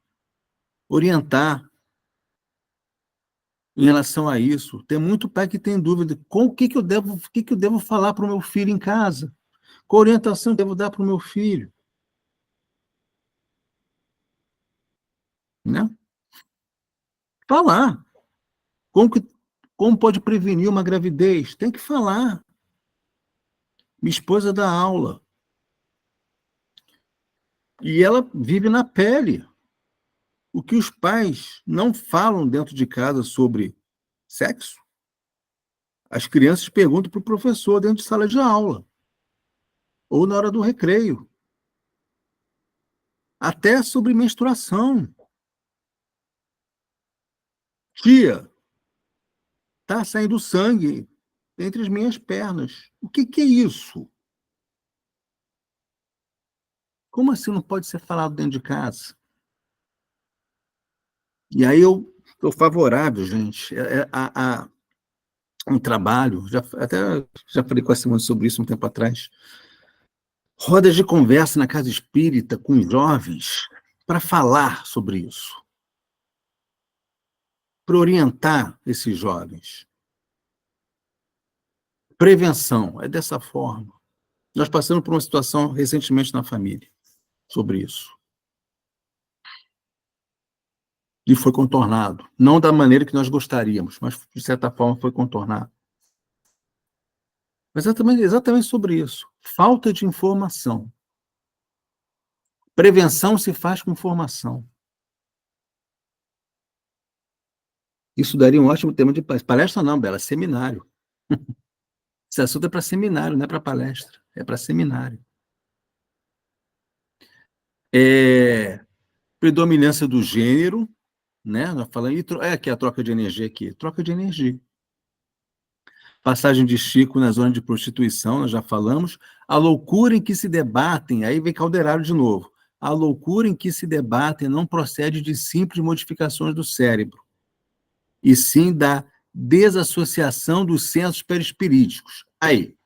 Speaker 2: Orientar em relação a isso. Tem muito pai que tem dúvida, o que eu devo falar para o meu filho em casa? Qual orientação eu devo dar para o meu filho? Né? Falar. Como pode prevenir uma gravidez? Tem que falar. Minha esposa dá aula. E ela vive na pele. O que os pais não falam dentro de casa sobre sexo, as crianças perguntam para o professor dentro de sala de aula. Ou na hora do recreio. Até sobre menstruação. Tia, está saindo sangue entre as minhas pernas. O que é isso? Como assim não pode ser falado dentro de casa? E aí eu estou favorável, gente, a um trabalho, já falei com a Simone sobre isso um tempo atrás, rodas de conversa na casa espírita com jovens para falar sobre isso. para orientar esses jovens. Prevenção, é dessa forma. Nós passamos por uma situação recentemente na família sobre isso. E foi contornado. Não da maneira que nós gostaríamos, mas, de certa forma, foi contornado. Mas exatamente sobre isso. Falta de informação. Prevenção se faz com formação. Isso daria um ótimo tema de palestra. Palestra não, Bela, seminário. Esse assunto é para seminário, não é para palestra. É para seminário. Predominância do gênero, né? Nós falamos, que é a troca de energia aqui. Troca de energia. Passagem de Chico na zona de prostituição, nós já falamos. A loucura em que se debatem, aí vem Calderaro de novo. A loucura em que se debatem não procede de simples modificações do cérebro, e sim da desassociação dos centros perispiríticos. Aí.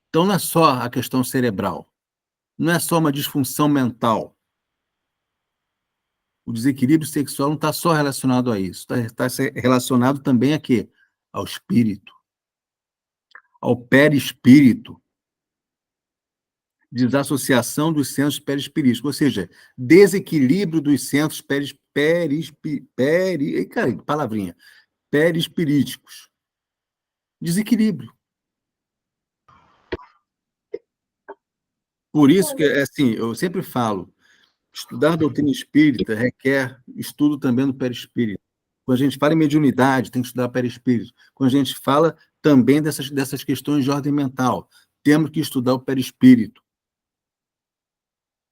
Speaker 2: Então, não é só a questão cerebral, não é só uma disfunção mental. O desequilíbrio sexual não está só relacionado a isso, está relacionado também a quê? Ao espírito, ao perispírito, desassociação dos centros perispiríticos, ou seja, desequilíbrio dos centros perispiríticos. Desequilíbrio. Por isso que, assim, eu sempre falo, estudar a doutrina espírita requer estudo também do perispírito. Quando a gente fala em mediunidade, tem que estudar perispírito. Quando a gente fala também dessas questões de ordem mental, temos que estudar o perispírito.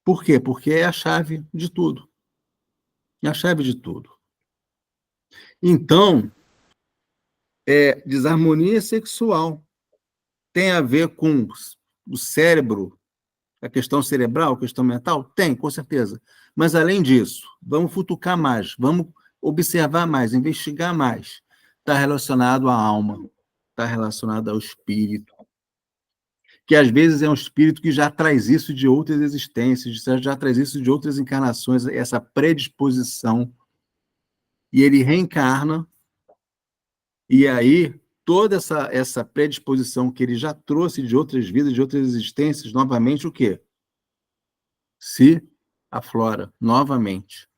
Speaker 2: Por quê? Porque é a chave de tudo. É a chave de tudo. Então, desarmonia sexual tem a ver com o cérebro, a questão cerebral, a questão mental? Tem, com certeza. Mas, além disso, vamos futucar mais, vamos observar mais, investigar mais. Está relacionado à alma, está relacionado ao espírito, que às vezes é um espírito que já traz isso de outras existências, já traz isso de outras encarnações, essa predisposição, e ele reencarna, e aí toda essa predisposição que ele já trouxe de outras vidas, de outras existências, novamente o quê? Se aflora novamente.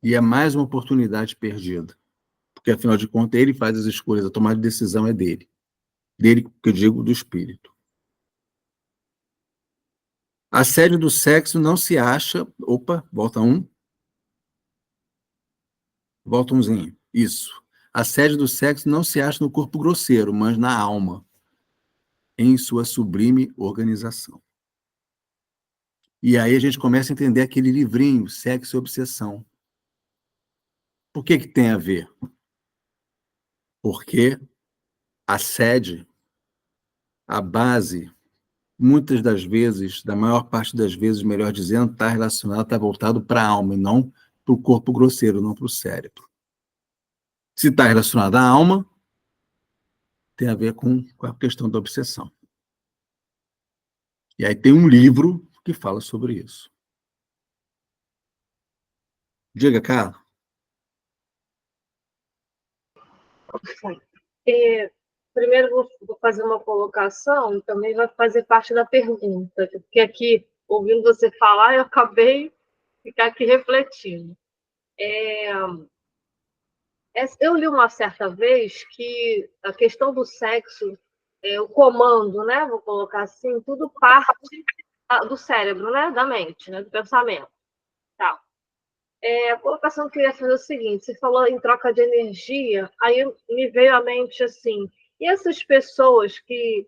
Speaker 2: E é mais uma oportunidade perdida. Porque, afinal de contas, ele faz as escolhas, a tomada de decisão é dele. Dele, que eu digo, do espírito. Assédio do sexo não se acha... Opa, volta um. Volta umzinho. Isso. Assédio do sexo não se acha no corpo grosseiro, mas na alma, em sua sublime organização. E aí a gente começa a entender aquele livrinho, Sexo e Obsessão. Por que tem a ver? Porque a sede, a base, muitas das vezes, da maior parte das vezes, melhor dizendo, está relacionado, está voltado para a alma, e não para o corpo grosseiro, não para o cérebro. Se está relacionado à alma, tem a ver com a questão da obsessão. E aí tem um livro que fala sobre isso. Diga, Carla.
Speaker 5: Primeiro vou fazer uma colocação, também vai fazer parte da pergunta, porque aqui, ouvindo você falar, eu acabei de ficar aqui refletindo. Eu li uma certa vez que a questão do sexo, o comando, né, vou colocar assim, tudo parte do cérebro, né, da mente, né, do pensamento. Tá. A colocação que eu queria fazer é o seguinte: você falou em troca de energia, aí me veio à mente assim, e essas pessoas que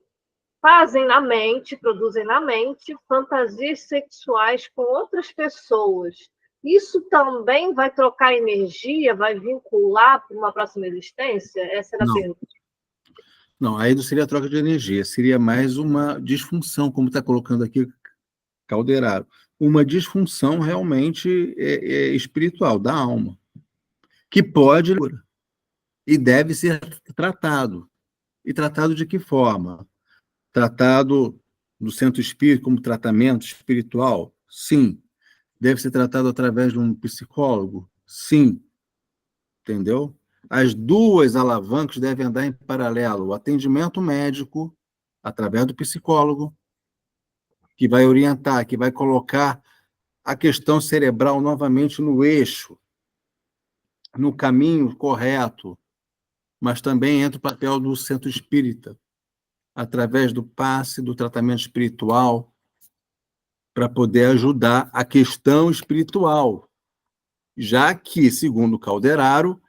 Speaker 5: fazem na mente, produzem na mente, fantasias sexuais com outras pessoas, isso também vai trocar energia, vai vincular para uma próxima existência? Essa era a pergunta.
Speaker 2: Não, aí não seria troca de energia, seria mais uma disfunção, como está colocando aqui Calderaro. Uma disfunção realmente espiritual, da alma, que pode e deve ser tratado. E tratado de que forma? Tratado no centro espírita como tratamento espiritual? Sim. Deve ser tratado através de um psicólogo? sim, entendeu? As duas alavancas devem andar em paralelo. O atendimento médico, através do psicólogo, que vai orientar, que vai colocar a questão cerebral novamente no eixo, no caminho correto, mas também entra o papel do centro espírita, através do passe, do tratamento espiritual, para poder ajudar a questão espiritual, já que, segundo Calderaro,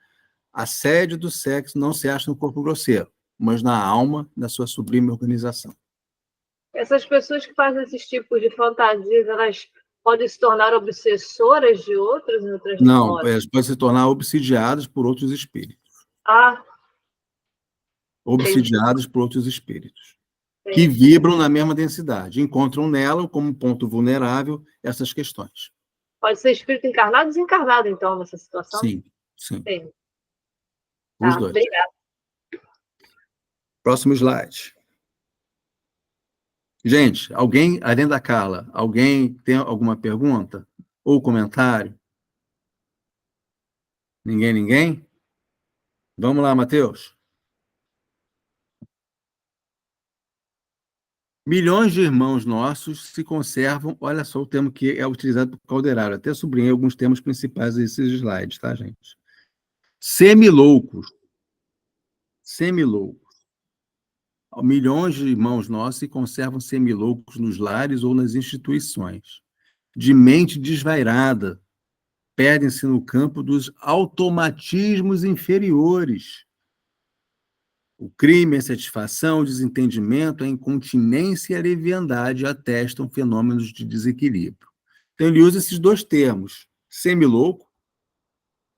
Speaker 2: a sede do sexo não se acha no corpo grosseiro, mas na alma da sua sublime organização.
Speaker 5: Essas pessoas que fazem esses tipos de fantasias, elas podem se tornar obsessoras de outras em outras
Speaker 2: Não,
Speaker 5: formas?
Speaker 2: elas podem se tornar obsidiadas por outros espíritos.
Speaker 5: Ah,
Speaker 2: Obsidiadas por outros espíritos. Que
Speaker 5: entendi.
Speaker 2: vibram na mesma densidade. Encontram nela, como ponto vulnerável, essas questões.
Speaker 5: Pode ser espírito encarnado e desencarnado, então, nessa situação?
Speaker 2: Sim, sim.
Speaker 5: Sim.
Speaker 2: Os
Speaker 5: Tá,
Speaker 2: dois.
Speaker 5: obrigada.
Speaker 2: Próximo slide. Gente, alguém, além da Carla, alguém tem alguma pergunta? Ou comentário? Ninguém? Vamos lá, Matheus. Milhões de irmãos nossos se conservam, olha só o termo que é utilizado por Calderaro, até sublinhei alguns termos principais desses slides, tá, gente? Semiloucos. Milhões de irmãos nossos se conservam semiloucos nos lares ou nas instituições. De mente desvairada, perdem-se no campo dos automatismos inferiores. O crime, a insatisfação, o desentendimento, a incontinência e a leviandade atestam fenômenos de desequilíbrio. Então, ele usa esses dois termos, semilouco,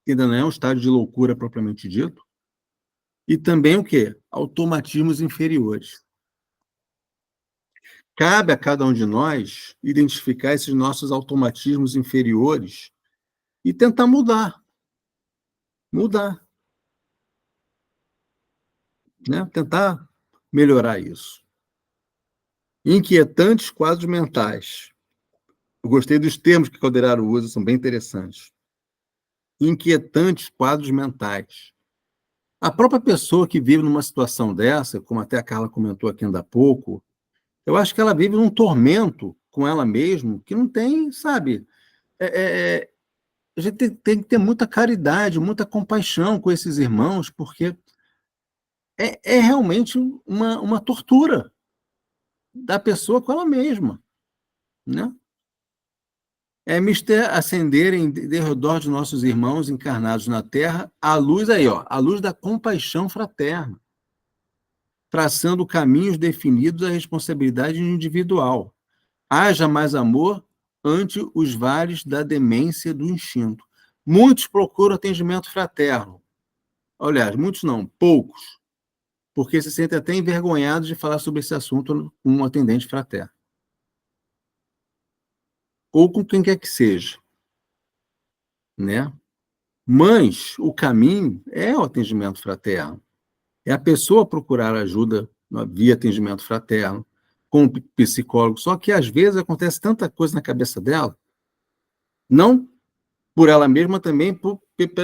Speaker 2: que ainda não é um estado de loucura propriamente dito, e também o quê? Automatismos inferiores. Cabe a cada um de nós identificar esses nossos automatismos inferiores e tentar mudar. Né? Tentar melhorar isso. Inquietantes quadros mentais. Eu gostei dos termos que Calderaro usa, são bem interessantes. Inquietantes quadros mentais. A própria pessoa que vive numa situação dessa, como até a Carla comentou aqui ainda há pouco, eu acho que ela vive num tormento com ela mesma, que não tem, sabe... a gente tem que ter muita caridade, muita compaixão com esses irmãos, porque é realmente uma tortura da pessoa com ela mesma, né? É mister acenderem de redor de nossos irmãos encarnados na Terra a luz aí, ó, a luz da compaixão fraterna, traçando caminhos definidos à responsabilidade individual. Haja mais amor ante os vales da demência do instinto. Muitos procuram atendimento fraterno. Aliás, muitos não, poucos, porque se sentem até envergonhados de falar sobre esse assunto com um atendente fraterno. Ou com quem quer que seja. Né? Mas o caminho é o atendimento fraterno. É a pessoa procurar ajuda via atendimento fraterno, com o psicólogo. Só que, às vezes, acontece tanta coisa na cabeça dela, não por ela mesma, também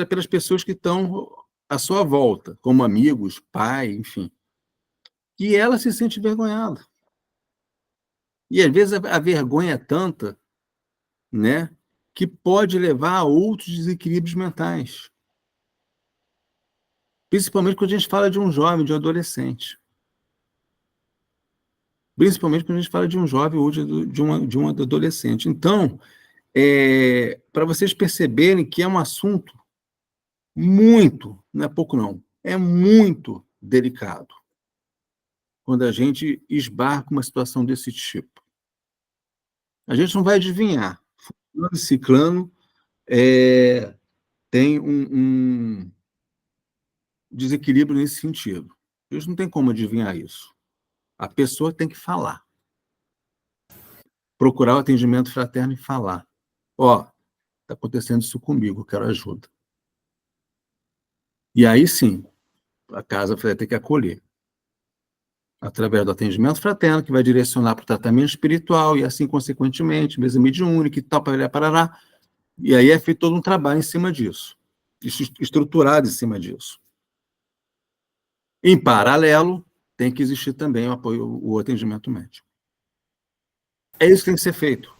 Speaker 2: pelas pessoas que estão à sua volta, como amigos, pai, enfim. E ela se sente envergonhada. E, às vezes, a vergonha é tanta, né, que pode levar a outros desequilíbrios mentais. Principalmente quando a gente fala de um jovem, de um adolescente. Principalmente quando a gente fala de um jovem ou de um adolescente. Então, para vocês perceberem que é um assunto muito, não é pouco não, é muito delicado quando a gente esbarca uma situação desse tipo. A gente não vai adivinhar. Fulano e ciclano tem um desequilíbrio nesse sentido. A gente não tem como adivinhar isso. A pessoa tem que falar. Procurar o atendimento fraterno e falar. Ó, está acontecendo isso comigo, eu quero ajuda. E aí sim, a casa vai ter que acolher. Através do atendimento fraterno, que vai direcionar para o tratamento espiritual, e assim, consequentemente, mesa mediúnica e tal, parará. E aí é feito todo um trabalho em cima disso, estruturado em cima disso. Em paralelo, tem que existir também o apoio, o atendimento médico. É isso que tem que ser feito.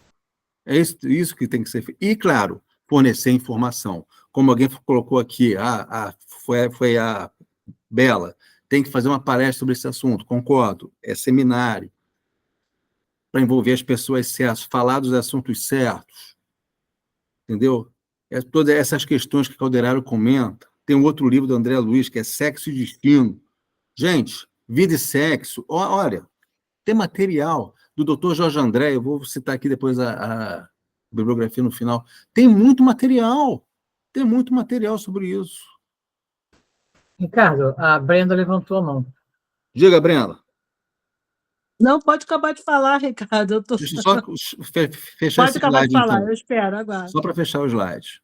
Speaker 2: É isso que tem que ser feito. E, claro, fornecer informação. Como alguém colocou aqui, foi a Bela, tem que fazer uma palestra sobre esse assunto, concordo. É seminário, para envolver as pessoas certas, falar dos assuntos certos, entendeu? Todas essas questões que Calderaro comenta. Tem um outro livro do André Luiz, que é Sexo e Destino. Gente, vida e sexo, olha, tem material do Dr. Jorge André, eu vou citar aqui depois a bibliografia no final, tem muito material sobre isso.
Speaker 1: Ricardo, a Brenda levantou a mão.
Speaker 2: Diga, Brenda.
Speaker 6: Não, pode acabar de falar, Ricardo.
Speaker 2: Deixa eu só fechar
Speaker 6: Pode
Speaker 2: esse
Speaker 6: acabar de
Speaker 2: slide,
Speaker 6: falar,
Speaker 2: então.
Speaker 6: eu espero agora.
Speaker 2: Só para fechar o slide.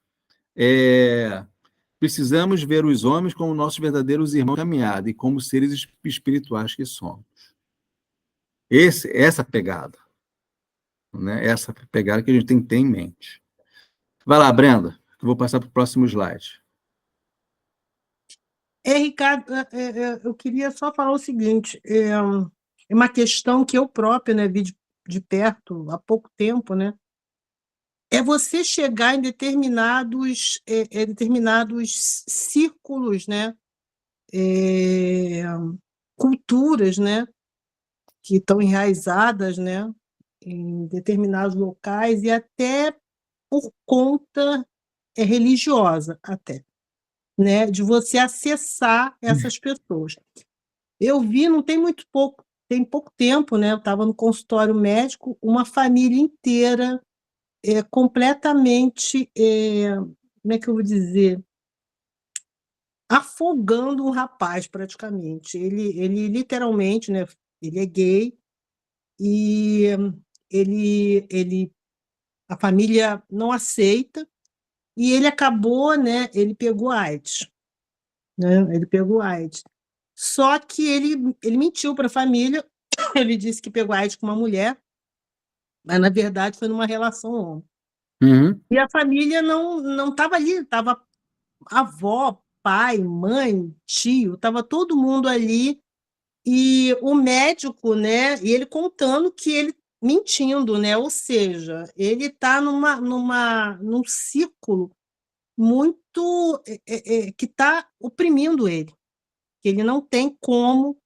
Speaker 2: Precisamos ver os homens como nossos verdadeiros irmãos de caminhada e como seres espirituais que somos. Essa pegada. Né? Essa pegada que a gente tem que ter em mente. Vai lá, Brenda, que eu vou passar para o próximo slide.
Speaker 6: Ricardo, eu queria só falar o seguinte, é uma questão que eu própria, né, vi de perto há pouco tempo, né, é você chegar em determinados círculos, né, culturas, né, que estão enraizadas, né, em determinados locais e até por conta religiosa, até, né, de você acessar essas pessoas. Eu vi, não tem tem pouco tempo, né, eu estava no consultório médico, uma família inteira completamente, como é que eu vou dizer, afogando um rapaz, praticamente. Ele literalmente, né, ele é gay, e a família não aceita, e ele acabou, né, ele pegou AIDS, né, ele pegou AIDS. Só que ele mentiu para a família, ele disse que pegou AIDS com uma mulher, mas, na verdade, foi numa relação homem.
Speaker 2: Uhum.
Speaker 6: E a família não estava ali, estava avó, pai, mãe, tio, estava todo mundo ali, e o médico, né, e ele contando que ele mentindo, né, ou seja, ele está num círculo muito que está oprimindo ele, que ele não tem como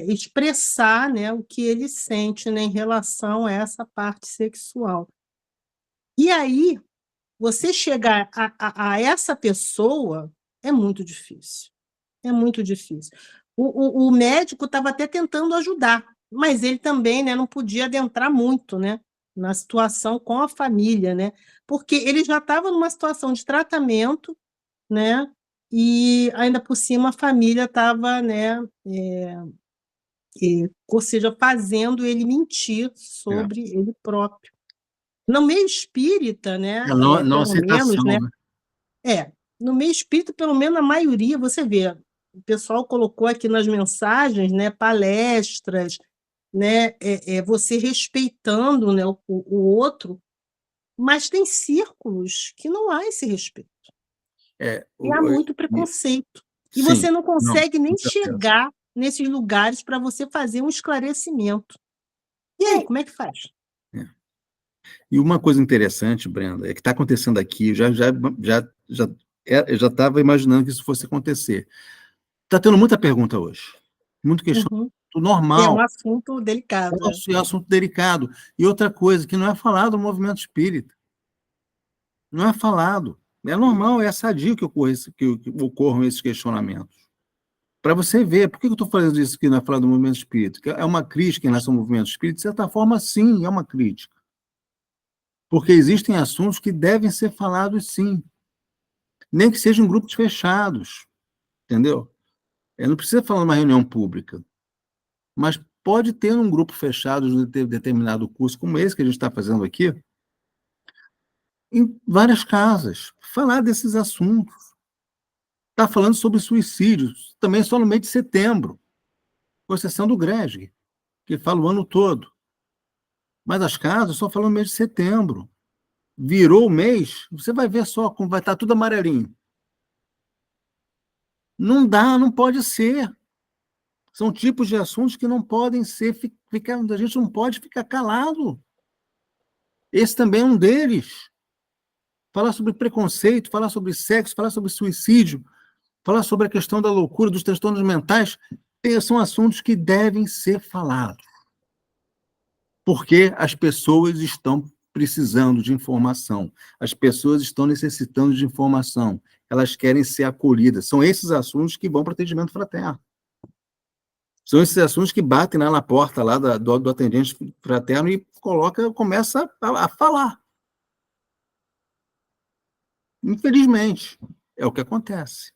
Speaker 6: expressar, né, o que ele sente, né, em relação a essa parte sexual. E aí, você chegar a essa pessoa é muito difícil. É muito difícil. O médico estava até tentando ajudar, mas ele também, né, não podia adentrar muito, né, na situação com a família, né, porque ele já estava numa situação de tratamento, né, e ainda por cima a família estava, né, ou seja, fazendo ele mentir sobre ele próprio. No meio espírita, né,
Speaker 2: Não
Speaker 6: pelo menos,
Speaker 2: aceitação,
Speaker 6: né,
Speaker 2: né?
Speaker 6: no meio espírita, pelo menos a maioria, você vê, o pessoal colocou aqui nas mensagens, né, palestras, né, você respeitando, né, o outro, mas tem círculos que não há esse respeito. E há muito preconceito. E
Speaker 2: Sim,
Speaker 6: você não consegue nem
Speaker 2: com certeza.
Speaker 6: chegar nesses lugares para você fazer um esclarecimento. E aí, como é que faz?
Speaker 2: E uma coisa interessante, Brenda, é que está acontecendo aqui, eu já estava imaginando que isso fosse acontecer. Está tendo muita pergunta hoje, muito questionamento
Speaker 6: É um
Speaker 2: normal,
Speaker 6: assunto delicado.
Speaker 2: é um assunto delicado. E outra coisa, que não é falado no movimento espírita. Não é falado. É normal, é sadio que ocorram esses questionamentos. Para você ver, por que eu estou fazendo isso aqui na fala do movimento espírita? É uma crítica em relação ao movimento espírita? De certa forma, sim, é uma crítica. Porque existem assuntos que devem ser falados, sim. Nem que sejam grupos fechados, entendeu? Não precisa falar numa reunião pública, mas pode ter um grupo fechado de determinado curso, como esse que a gente está fazendo aqui, em várias casas, falar desses assuntos. Está falando sobre suicídio, também só no mês de setembro, com exceção do GRESG, que fala o ano todo. Mas as casas só falam no mês de setembro. virou o mês, você vai ver só como vai estar tudo amarelinho. Não dá, não pode ser. São tipos de assuntos que não podem ser, a gente não pode ficar calado. Esse também é um deles. Falar sobre preconceito, falar sobre sexo, falar sobre suicídio, falar sobre a questão da loucura, dos transtornos mentais, são assuntos que devem ser falados. Porque as pessoas estão precisando de informação, as pessoas estão necessitando de informação, elas querem ser acolhidas. São esses assuntos que vão para o atendimento fraterno. São esses assuntos que batem lá na porta lá do atendente fraterno e começa a falar. Infelizmente, é o que acontece.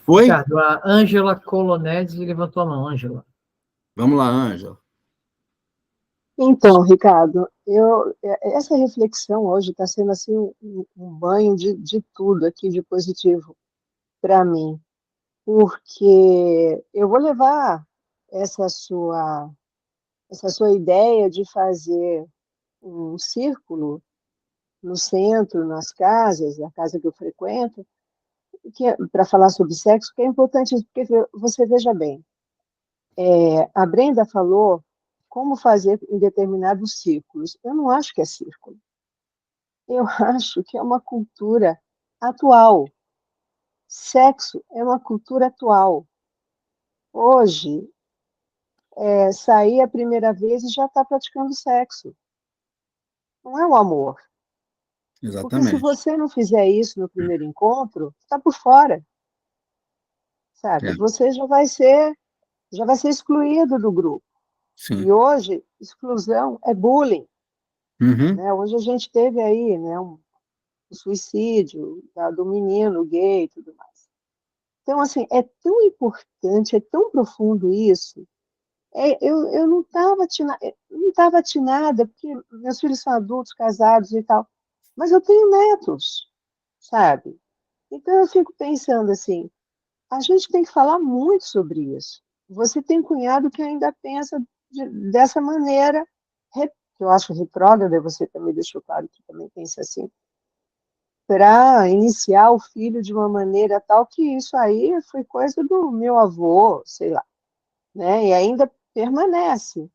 Speaker 2: Oi?
Speaker 1: Ricardo, a Ângela Colonese levantou a mão. Ângela.
Speaker 2: Vamos lá, Ângela.
Speaker 7: Então, Ricardo, essa reflexão hoje está sendo assim um banho de tudo aqui de positivo para mim, porque eu vou levar essa sua ideia de fazer um círculo no centro, nas casas, na casa que eu frequento, para falar sobre sexo, que é importante, porque você veja bem, a Brenda falou como fazer em determinados círculos. Eu não acho que é círculo. Eu acho que é uma cultura atual. Sexo é uma cultura atual. Hoje, sair a primeira vez e já está praticando sexo. Não é o amor. Porque se
Speaker 2: Exatamente.
Speaker 7: você não fizer isso no primeiro encontro, está por fora. Sabe?
Speaker 2: É.
Speaker 7: Você já vai ser excluído do grupo.
Speaker 2: Sim.
Speaker 7: E hoje, exclusão é bullying.
Speaker 2: Uhum.
Speaker 7: Né? Hoje a gente teve aí, né, um suicídio do menino gay e tudo mais. Então, assim, é tão importante, é tão profundo isso. Eu não estava atinada, porque meus filhos são adultos, casados e tal, mas eu tenho netos, sabe? Então eu fico pensando assim, a gente tem que falar muito sobre isso. Você tem cunhado que ainda pensa dessa maneira, que eu acho retrógrada, você também deixou claro que também pensa assim, para iniciar o filho de uma maneira tal que isso aí foi coisa do meu avô, sei lá, né? E ainda permanece.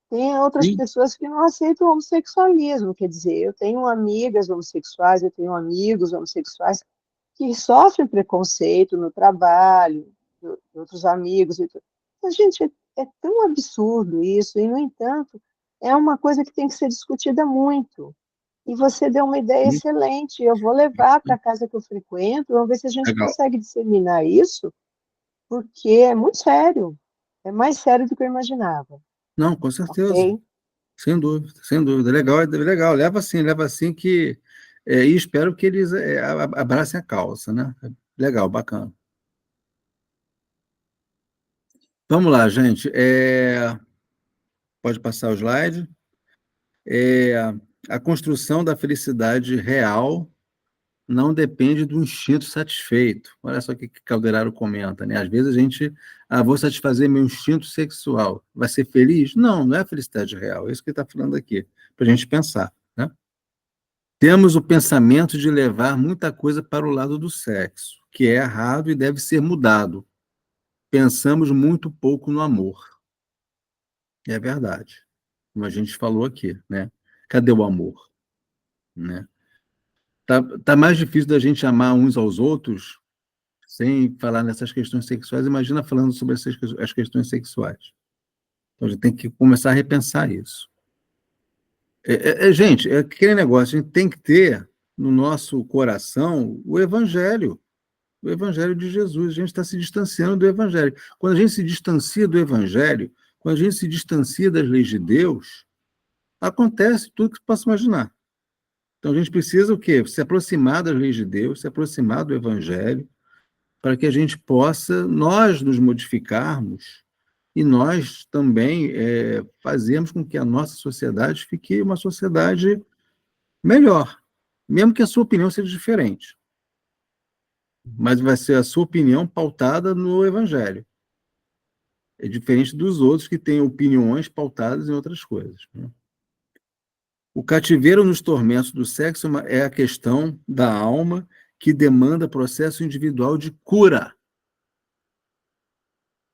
Speaker 7: Tem outras
Speaker 2: Sim.
Speaker 7: pessoas que não aceitam o homossexualismo, quer dizer, eu tenho amigas homossexuais, eu tenho amigos homossexuais que sofrem preconceito no trabalho, de outros amigos e tudo. Então, gente, é tão absurdo isso, e, no entanto, é uma coisa que tem que ser discutida muito. E você deu uma ideia
Speaker 2: Sim.
Speaker 7: excelente. Eu vou levar para a casa que eu frequento, vamos ver se a gente
Speaker 2: Legal.
Speaker 7: consegue disseminar isso, porque é muito sério. É mais sério do que eu imaginava.
Speaker 2: Não, com certeza.
Speaker 7: Ok?
Speaker 2: Sem dúvida, sem dúvida. Legal, é legal. Leva assim que. E espero que eles abracem a causa, né? Legal, bacana. Vamos lá, gente. Pode passar o slide. A construção da felicidade real não depende do instinto satisfeito. Olha só o que Calderaro comenta, né? Às vezes a gente, vou satisfazer meu instinto sexual. Vai ser feliz? Não, não é a felicidade real. É isso que ele está falando aqui, para a gente pensar, né? Temos o pensamento de levar muita coisa para o lado do sexo, que é errado e deve ser mudado. Pensamos muito pouco no amor. É verdade. Como a gente falou aqui, né? Cadê o amor? Né? Tá mais difícil da gente amar uns aos outros sem falar nessas questões sexuais. Imagina falando sobre as questões sexuais. Então, a gente tem que começar a repensar isso. Gente, é aquele negócio, a gente tem que ter no nosso coração o Evangelho de Jesus. A gente está se distanciando do Evangelho. Quando a gente se distancia do Evangelho, quando a gente se distancia das leis de Deus, acontece tudo que você possa imaginar. Então, a gente precisa o quê? Se aproximar das leis de Deus, se aproximar do Evangelho, para que a gente possa, nós nos modificarmos e nós também fazermos com que a nossa sociedade fique uma sociedade melhor, mesmo que a sua opinião seja diferente. Mas vai ser a sua opinião pautada no Evangelho. É diferente dos outros que têm opiniões pautadas em outras coisas, né? O cativeiro nos tormentos do sexo é a questão da alma que demanda processo individual de cura.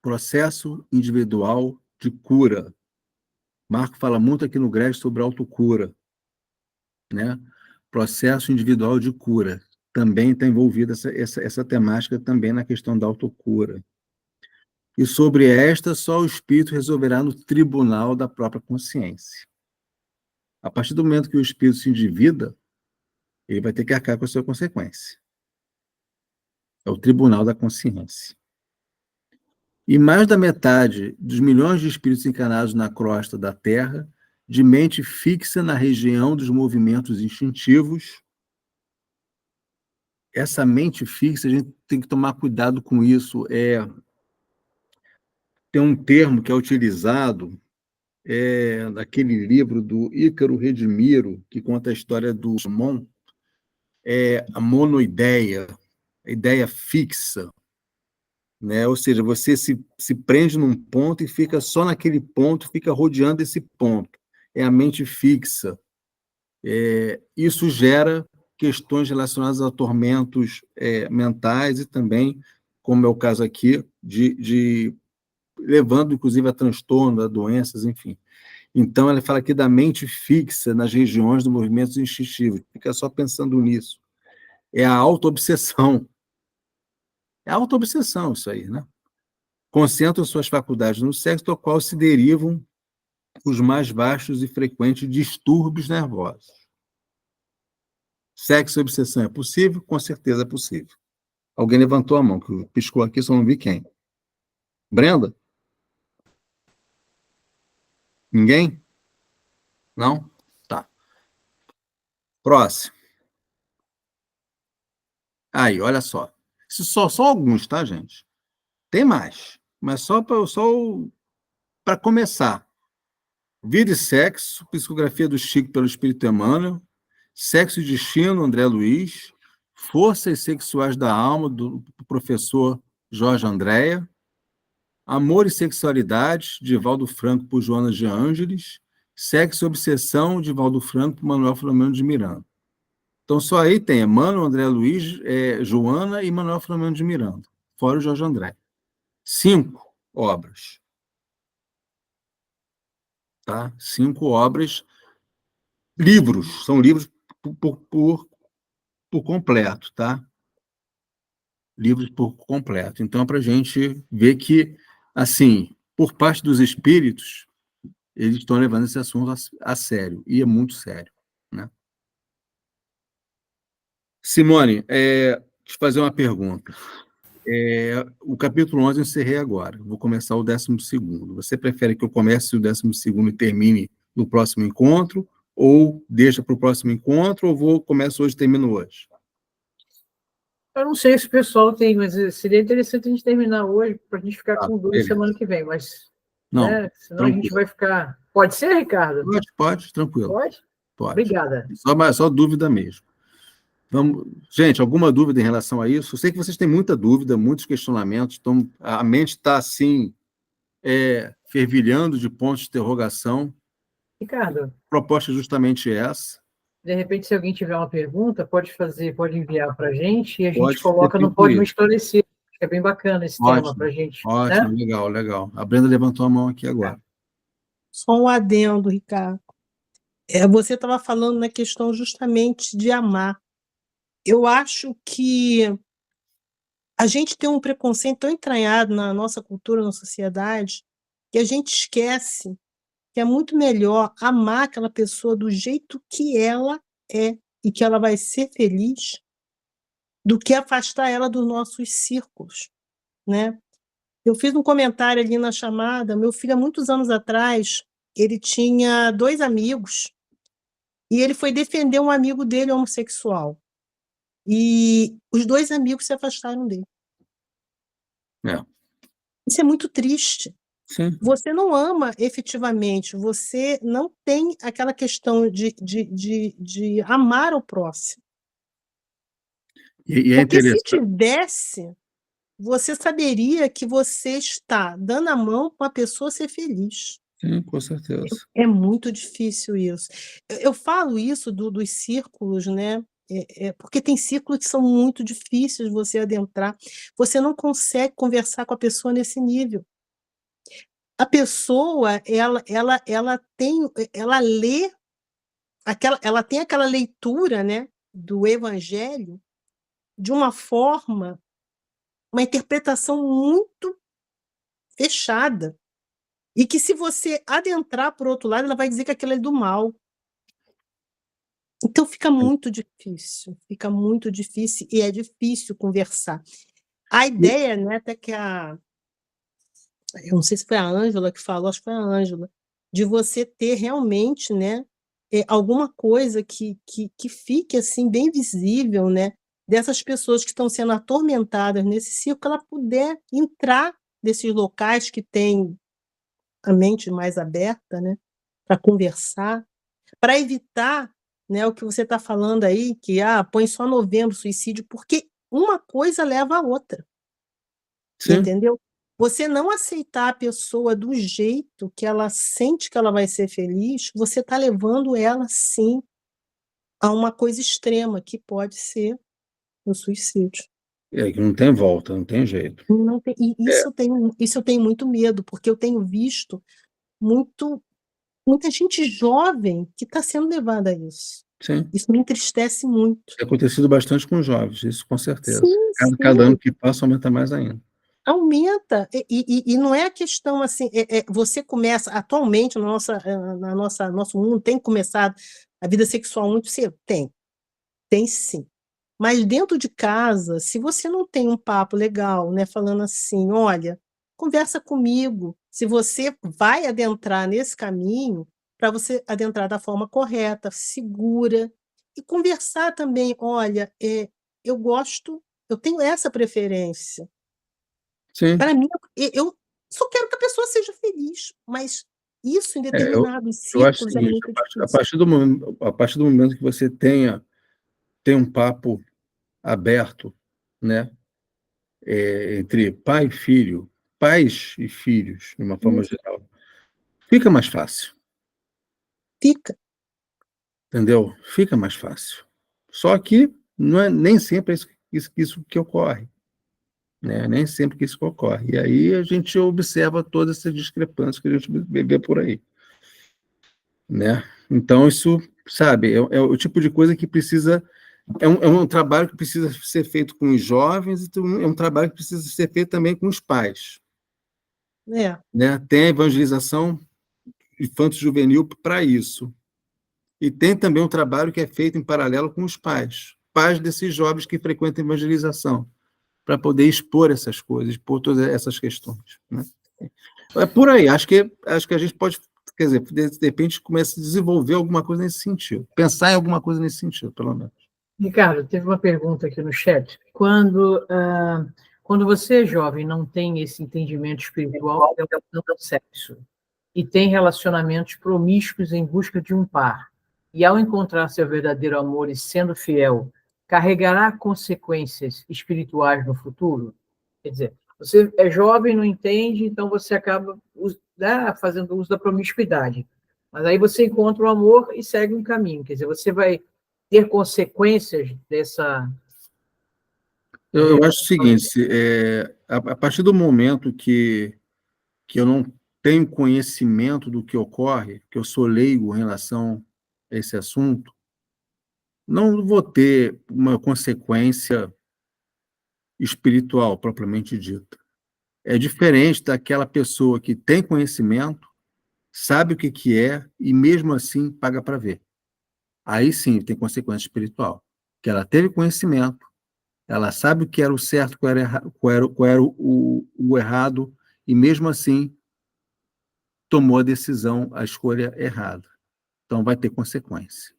Speaker 2: Processo individual de cura. Marco fala muito aqui no Greg sobre autocura, né? Processo individual de cura. Também está envolvida essa temática também na questão da autocura. E sobre esta, só o espírito resolverá no tribunal da própria consciência. A partir do momento que o espírito se endivida, ele vai ter que arcar com a sua consequência. É o tribunal da consciência. E mais da metade dos milhões de espíritos encarnados na crosta da Terra, de mente fixa na região dos movimentos instintivos. Essa mente fixa, a gente tem que tomar cuidado com isso. Tem um termo que é utilizado naquele livro do Ícaro Redimiro, que conta a história do Mon, a monoideia, a ideia fixa. Né? Ou seja, você se prende num ponto e fica só naquele ponto, fica rodeando esse ponto. É a mente fixa. Isso gera questões relacionadas a tormentos mentais e também, como é o caso aqui, levando, inclusive, a transtorno, a doenças, enfim. Então, ela fala aqui da mente fixa nas regiões dos movimentos instintivos. Fica só pensando nisso. É a autoobsessão. É a autoobsessão isso aí, né? Concentram suas faculdades no sexo, do qual se derivam os mais vastos e frequentes distúrbios nervosos. Sexo e obsessão é possível? Com certeza é possível. Alguém levantou a mão, que piscou aqui, só não vi quem. Brenda? Ninguém? Não? Tá. Próximo. Aí, olha só. Isso só alguns, tá, gente? Tem mais, mas só para começar. Vida e Sexo, Psicografia do Chico pelo Espírito Emmanuel, Sexo e Destino, André Luiz, Forças Sexuais da Alma, do professor Jorge Andréa, Amor e Sexualidade, de Valdo Franco por Joana de Ângeles, Sexo e Obsessão, de Valdo Franco por Manuel Filomeno de Miranda. Então, só aí tem Emmanuel, André Luiz, Joana e Manuel Filomeno de Miranda, fora o Jorge André. 5 obras. Tá? 5 obras. Livros, são livros por completo, tá? Livros por completo. Então, para a gente ver que, assim, por parte dos espíritos, eles estão levando esse assunto a sério, e é muito sério, né? Simone, deixa eu fazer uma pergunta. O capítulo 11 eu encerrei agora, vou começar o 12º. Você prefere que eu comece o 12º e termine no próximo encontro, ou deixa para o próximo encontro, ou começo hoje e termino hoje?
Speaker 1: Eu não sei se o pessoal tem, mas seria interessante a gente terminar hoje, para a gente ficar com 2
Speaker 2: beleza.
Speaker 1: semana que vem, mas
Speaker 2: Não,
Speaker 1: senão
Speaker 2: tranquilo.
Speaker 1: a gente vai ficar... Pode ser, Ricardo?
Speaker 2: Pode, tranquilo.
Speaker 1: Pode?
Speaker 2: Pode.
Speaker 1: Obrigada.
Speaker 2: Só dúvida mesmo. Gente, alguma dúvida em relação a isso? Eu sei que vocês têm muita dúvida, muitos questionamentos, então a mente está, assim, fervilhando de pontos de interrogação.
Speaker 1: Ricardo,
Speaker 2: A proposta é justamente essa.
Speaker 1: de repente, se alguém tiver uma pergunta, pode enviar para a gente, e a gente
Speaker 2: Pode
Speaker 1: coloca no
Speaker 2: retribuir.
Speaker 1: Pode Me Esclarecer. É bem bacana esse tema para a gente.
Speaker 2: Ótimo,
Speaker 1: né?
Speaker 2: legal. A Brenda levantou a mão aqui agora.
Speaker 6: Só um adendo, Ricardo. Você estava falando na questão justamente de amar. Eu acho que a gente tem um preconceito tão entranhado na nossa cultura, na sociedade, que a gente esquece que é muito melhor amar aquela pessoa do jeito que ela é e que ela vai ser feliz, do que afastar ela dos nossos círculos, né? Eu fiz um comentário ali na chamada. Meu filho, há muitos anos atrás, ele tinha 2 amigos e ele foi defender um amigo dele homossexual. E os 2 amigos se afastaram dele. Isso é muito triste.
Speaker 2: Sim.
Speaker 6: Você não ama efetivamente, você não tem aquela questão de amar o próximo.
Speaker 2: E é
Speaker 6: Porque se
Speaker 2: interessante.
Speaker 6: tivesse, você saberia que você está dando a mão para a pessoa ser feliz.
Speaker 2: Sim, com certeza.
Speaker 6: É muito difícil isso. Eu falo isso dos círculos, né? Porque tem círculos que são muito difíceis de você adentrar. Você não consegue conversar com a pessoa nesse nível. A pessoa, ela lê ela tem aquela leitura, né, do evangelho de uma forma, uma interpretação muito fechada. E que se você adentrar por outro lado, ela vai dizer que aquilo é do mal. Então fica muito difícil e é difícil conversar. A ideia, né, até que eu não sei se foi a Ângela que falou, acho que foi a Ângela, de você ter realmente, né, alguma coisa que fique assim bem visível, né, dessas pessoas que estão sendo atormentadas nesse círculo, ela puder entrar nesses locais que têm a mente mais aberta, né, para conversar, para evitar, né, o que você está falando aí, que põe só novembro suicídio, porque uma coisa leva a outra,
Speaker 2: Sim,
Speaker 6: entendeu? Você não aceitar a pessoa do jeito que ela sente que ela vai ser feliz, você está levando ela, sim, a uma coisa extrema, que pode ser o suicídio.
Speaker 2: que não tem volta, não tem jeito.
Speaker 6: Não tem, e
Speaker 2: É,
Speaker 6: isso eu tenho muito medo, porque eu tenho visto muito, muita gente jovem que está sendo levada a isso.
Speaker 2: sim.
Speaker 6: Isso me entristece muito.
Speaker 2: Tem acontecido bastante com os jovens, isso com certeza.
Speaker 6: Sim,
Speaker 2: Cada ano
Speaker 6: sim,
Speaker 2: que passa aumenta mais ainda.
Speaker 6: aumenta. E não é a questão assim, você começa, atualmente, nosso mundo tem começado a vida sexual muito cedo? Tem sim. Mas dentro de casa, se você não tem um papo legal, né, falando assim, olha, conversa comigo, se você vai adentrar nesse caminho, para você adentrar da forma correta, segura, e conversar também, olha, eu gosto, eu tenho essa preferência.
Speaker 2: Sim,
Speaker 6: Para mim, eu só quero que a pessoa seja feliz, mas isso em
Speaker 2: é, eu,
Speaker 6: determinados
Speaker 2: eu acho o
Speaker 6: círculos é
Speaker 2: seguinte,
Speaker 6: muito
Speaker 2: a
Speaker 6: difícil.
Speaker 2: partir do momento, que você tem um papo aberto, né, entre pai e filho, pais e filhos, de uma forma
Speaker 6: Isso,
Speaker 2: geral, fica mais fácil,
Speaker 6: fica.
Speaker 2: entendeu? Fica mais fácil. Só que não é nem sempre isso que ocorre, né? Nem sempre que isso ocorre. E aí a gente observa todas essas discrepâncias que a gente vê por aí, né? Então isso, sabe, é o tipo de coisa que precisa é um trabalho que precisa ser feito com os jovens e é um trabalho que precisa ser feito também com os pais,
Speaker 6: É,
Speaker 2: né? Tem a evangelização infanto-juvenil para isso. E tem também um trabalho que é feito em paralelo com os pais desses jovens que frequentam a evangelização, para poder expor essas coisas, expor todas essas questões, né? É por aí, acho que a gente pode, quer dizer, de repente começa a desenvolver alguma coisa nesse sentido, pensar em alguma coisa nesse sentido, pelo menos.
Speaker 1: Ricardo, teve uma pergunta aqui no chat. Quando você é jovem, não tem esse entendimento espiritual pela questão do sexo, e tem relacionamentos promíscuos em busca de um par, e ao encontrar seu verdadeiro amor e sendo fiel, carregará consequências espirituais no futuro? Quer dizer, você é jovem, não entende, então você acaba, né, fazendo uso da promiscuidade. Mas aí você encontra o amor e segue um caminho. Quer dizer, você vai ter consequências dessa.
Speaker 2: Eu acho o seguinte, a partir do momento que eu não tenho conhecimento do que ocorre, que eu sou leigo em relação a esse assunto, não vou ter uma consequência espiritual propriamente dita. É diferente daquela pessoa que tem conhecimento, sabe o que é e mesmo assim paga para ver. Aí sim tem consequência espiritual, que ela teve conhecimento, ela sabe o que era o certo, qual era o errado e mesmo assim tomou a decisão, a escolha errada. Então vai ter consequência,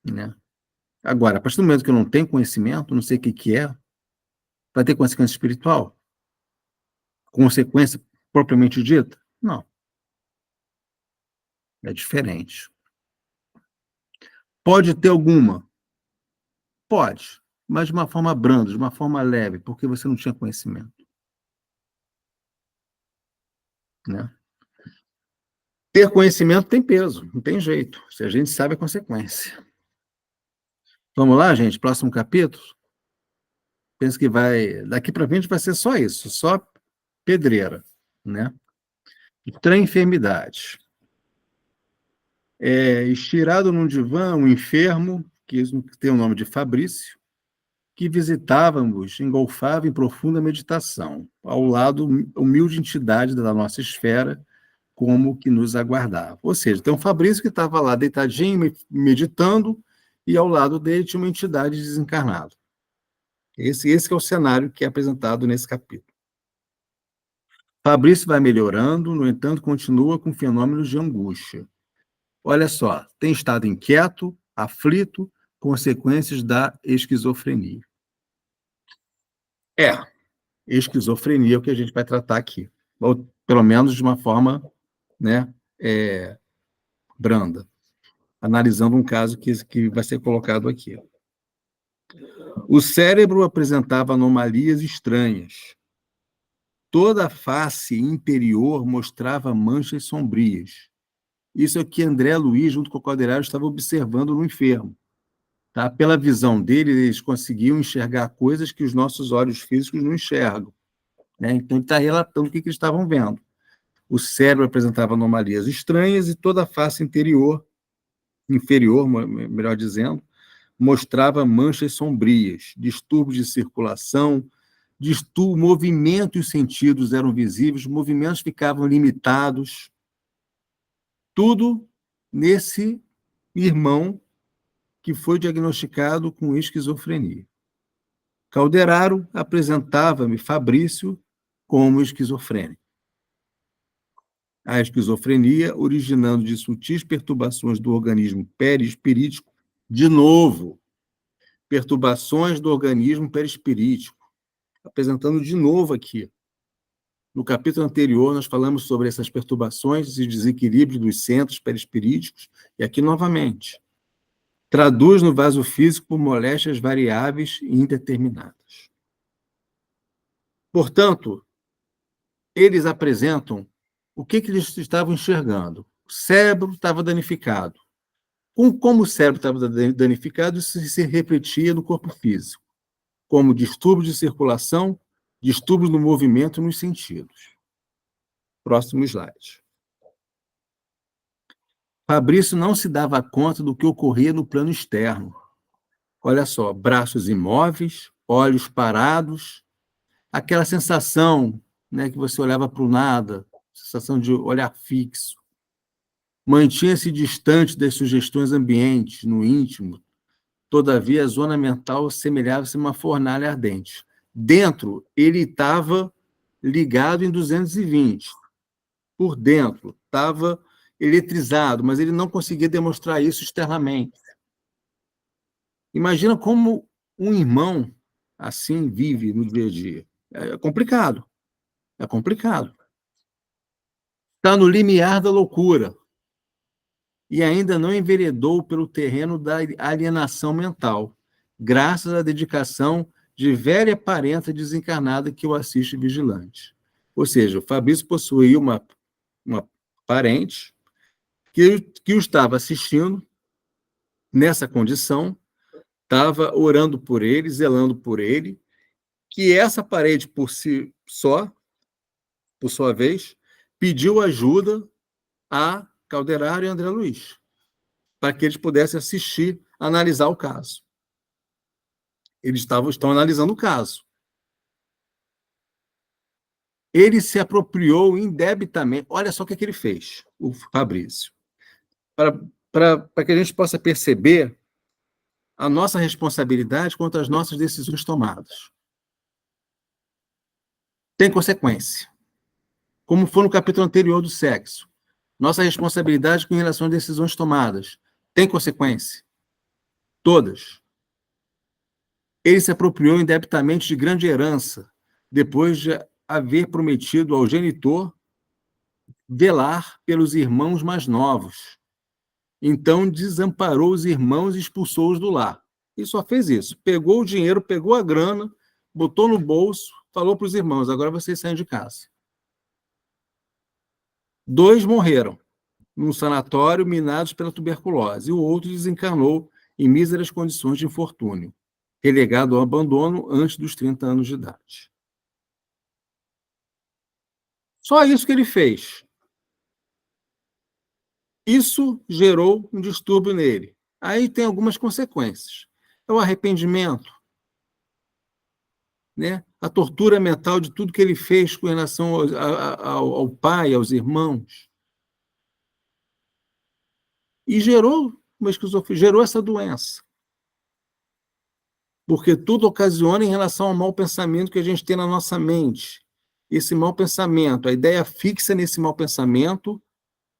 Speaker 2: né? Agora, a partir do momento que eu não tenho conhecimento, não sei o que é, vai ter consequência espiritual? Consequência propriamente dita? Não, é diferente. Pode ter alguma? Pode, mas de uma forma branda, de uma forma leve, porque você não tinha conhecimento, né? Ter conhecimento tem peso, não tem jeito. Se a gente sabe a consequência. Vamos lá, gente? Próximo capítulo. Penso que daqui para frente vai ser só isso, só pedreira, né? Enfermidade. Estirado num divã, um enfermo, que tem o nome de Fabrício, que visitávamos, engolfava em profunda meditação, ao lado humilde entidade da nossa esfera, como que nos aguardava. Ou seja, tem um Fabrício que estava lá deitadinho, meditando, e ao lado dele tinha uma entidade desencarnada. Esse que é o cenário que é apresentado nesse capítulo. Fabrício vai melhorando, no entanto, continua com fenômenos de angústia. Olha só, tem estado inquieto, aflito, consequências da esquizofrenia. Esquizofrenia é o que a gente vai tratar aqui, ou pelo menos de uma forma, né, branda, analisando um caso que vai ser colocado aqui. O cérebro apresentava anomalias estranhas. Toda a face interior mostrava manchas sombrias. Isso é o que André Luiz, junto com o Calderaro, estava observando no enfermo. Tá? Pela visão dele, eles conseguiam enxergar coisas que os nossos olhos físicos não enxergam. Né? Então, ele está relatando o que eles estavam vendo. O cérebro apresentava anomalias estranhas e toda a face inferior, melhor dizendo, mostrava manchas sombrias, distúrbios de circulação, movimento e os sentidos eram visíveis, movimentos ficavam limitados. Tudo nesse irmão que foi diagnosticado com esquizofrenia. Calderaro apresentava-me Fabrício como esquizofrênico. A esquizofrenia originando de sutis perturbações do organismo perispirítico, de novo, perturbações do organismo perispirítico, apresentando de novo aqui. No capítulo anterior, nós falamos sobre essas perturbações e desequilíbrios dos centros perispiríticos, e aqui novamente. Traduz no vaso físico por moléstias variáveis e indeterminadas. Portanto, eles apresentam o que eles estavam enxergando. O cérebro estava danificado. Como o cérebro estava danificado, isso se refletia no corpo físico, como distúrbios de circulação, distúrbios no movimento e nos sentidos. Próximo slide. Fabrício não se dava conta do que ocorria no plano externo. Olha só, braços imóveis, olhos parados, aquela sensação, né, que você olhava para o nada, sensação de olhar fixo. Mantinha-se distante das sugestões ambientes, no íntimo. Todavia, a zona mental assemelhava-se a uma fornalha ardente. Dentro, ele estava ligado em 220. Por dentro, estava eletrizado, mas ele não conseguia demonstrar isso externamente. Imagina como um irmão assim vive no dia a dia. É complicado. É complicado. Está no limiar da loucura. E ainda não enveredou pelo terreno da alienação mental, graças à dedicação de velha parenta desencarnada que o assiste vigilante. Ou seja, o Fabrício possuía uma parente que o estava assistindo nessa condição, estava orando por ele, zelando por ele, que essa parede por si só, por sua vez, pediu ajuda a Calderaro e André Luiz, para que eles pudessem assistir, analisar o caso. Eles estão analisando o caso. Ele se apropriou indebitamente. Olha só o que ele fez, o Fabrício. Para que a gente possa perceber a nossa responsabilidade quanto às nossas decisões tomadas. Tem consequência. Como foi no capítulo anterior do sexo. Nossa responsabilidade com relação às decisões tomadas. Tem consequência. Todas. Ele se apropriou indebitamente de grande herança, depois de haver prometido ao genitor velar pelos irmãos mais novos. Então, desamparou os irmãos e expulsou-os do lar. E só fez isso. Pegou o dinheiro, pegou a grana, botou no bolso, falou para os irmãos, agora vocês saem de casa. 2 morreram. num sanatório minados pela tuberculose, e o outro desencarnou em míseras condições de infortúnio, relegado ao abandono antes dos 30 anos de idade. Só isso que ele fez. Isso gerou um distúrbio nele. Aí tem algumas consequências. É o arrependimento, né? A tortura mental de tudo que ele fez com relação ao pai, aos irmãos. E gerou uma esquizofrenia, gerou essa doença. Porque tudo ocasiona em relação ao mau pensamento que a gente tem na nossa mente. Esse mau pensamento, a ideia fixa nesse mau pensamento,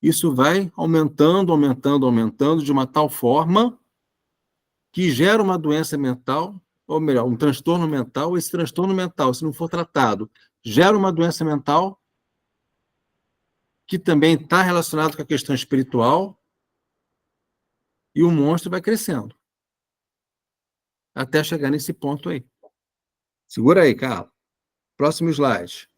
Speaker 2: isso vai aumentando, aumentando, aumentando, de uma tal forma que gera uma doença mental, ou melhor, um transtorno mental. Esse transtorno mental, se não for tratado, gera uma doença mental que também está relacionado com a questão espiritual, e o monstro vai crescendo até chegar nesse ponto aí. Segura aí, Carla. Próximo slide.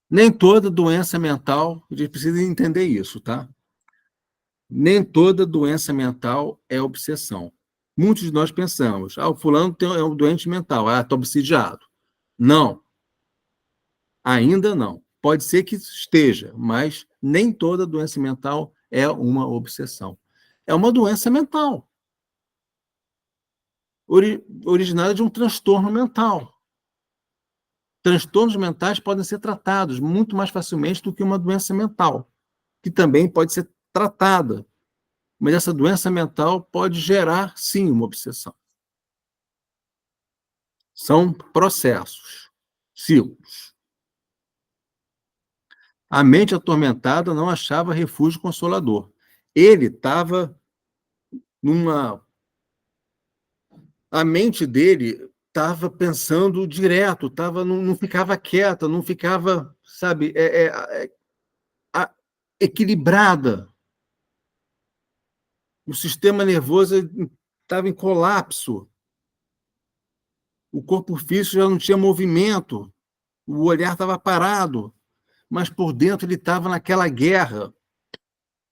Speaker 2: Nem toda doença mental, a gente precisa entender isso, tá? Nem toda doença mental é obsessão. Muitos de nós pensamos, o fulano é um doente mental, está obsidiado. Não. Ainda não. Pode ser que esteja, mas nem toda doença mental é uma obsessão. É uma doença mental, originada de um transtorno mental. Transtornos mentais podem ser tratados muito mais facilmente do que uma doença mental, que também pode ser tratada. Mas essa doença mental pode gerar, sim, uma obsessão. São processos, ciclos. A mente atormentada não achava refúgio consolador. Ele estava numa... A mente dele estava pensando direto, não ficava quieta, não ficava, sabe, equilibrada. O sistema nervoso estava em colapso. O corpo físico já não tinha movimento. O olhar estava parado. Mas por dentro ele estava naquela guerra.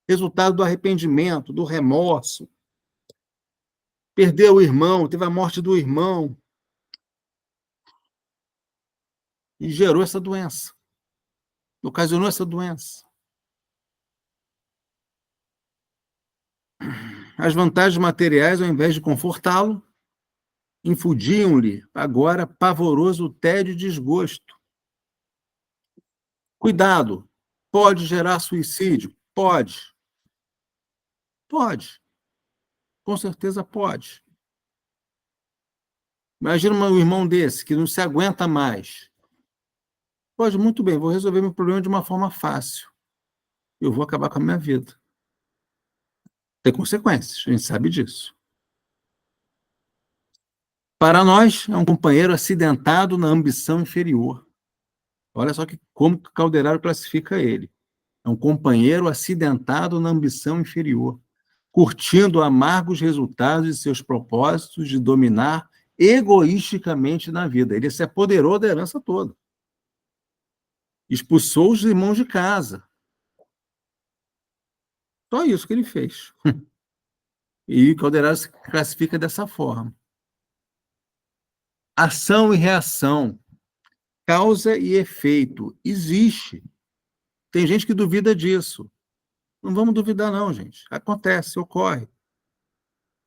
Speaker 2: Resultado do arrependimento, do remorso. Perdeu o irmão, teve a morte do irmão. E gerou essa doença. Ocasionou essa doença. As vantagens materiais, ao invés de confortá-lo, infundiam-lhe agora pavoroso tédio e desgosto. Cuidado, pode gerar suicídio? Pode. Pode. Com certeza pode. Imagina um irmão desse, que não se aguenta mais. Pode, muito bem, vou resolver meu problema de uma forma fácil. Eu vou acabar com a minha vida. Tem consequências, a gente sabe disso. Para nós, é um companheiro acidentado na ambição inferior. Olha só como Calderaro classifica ele. É um companheiro acidentado na ambição inferior, curtindo amargos resultados de seus propósitos de dominar egoisticamente na vida. Ele se apoderou da herança toda. Expulsou os irmãos de casa. Só isso que ele fez. E Calderaro se classifica dessa forma. Ação e reação, causa e efeito, existe. Tem gente que duvida disso. Não vamos duvidar não, gente. Acontece, ocorre.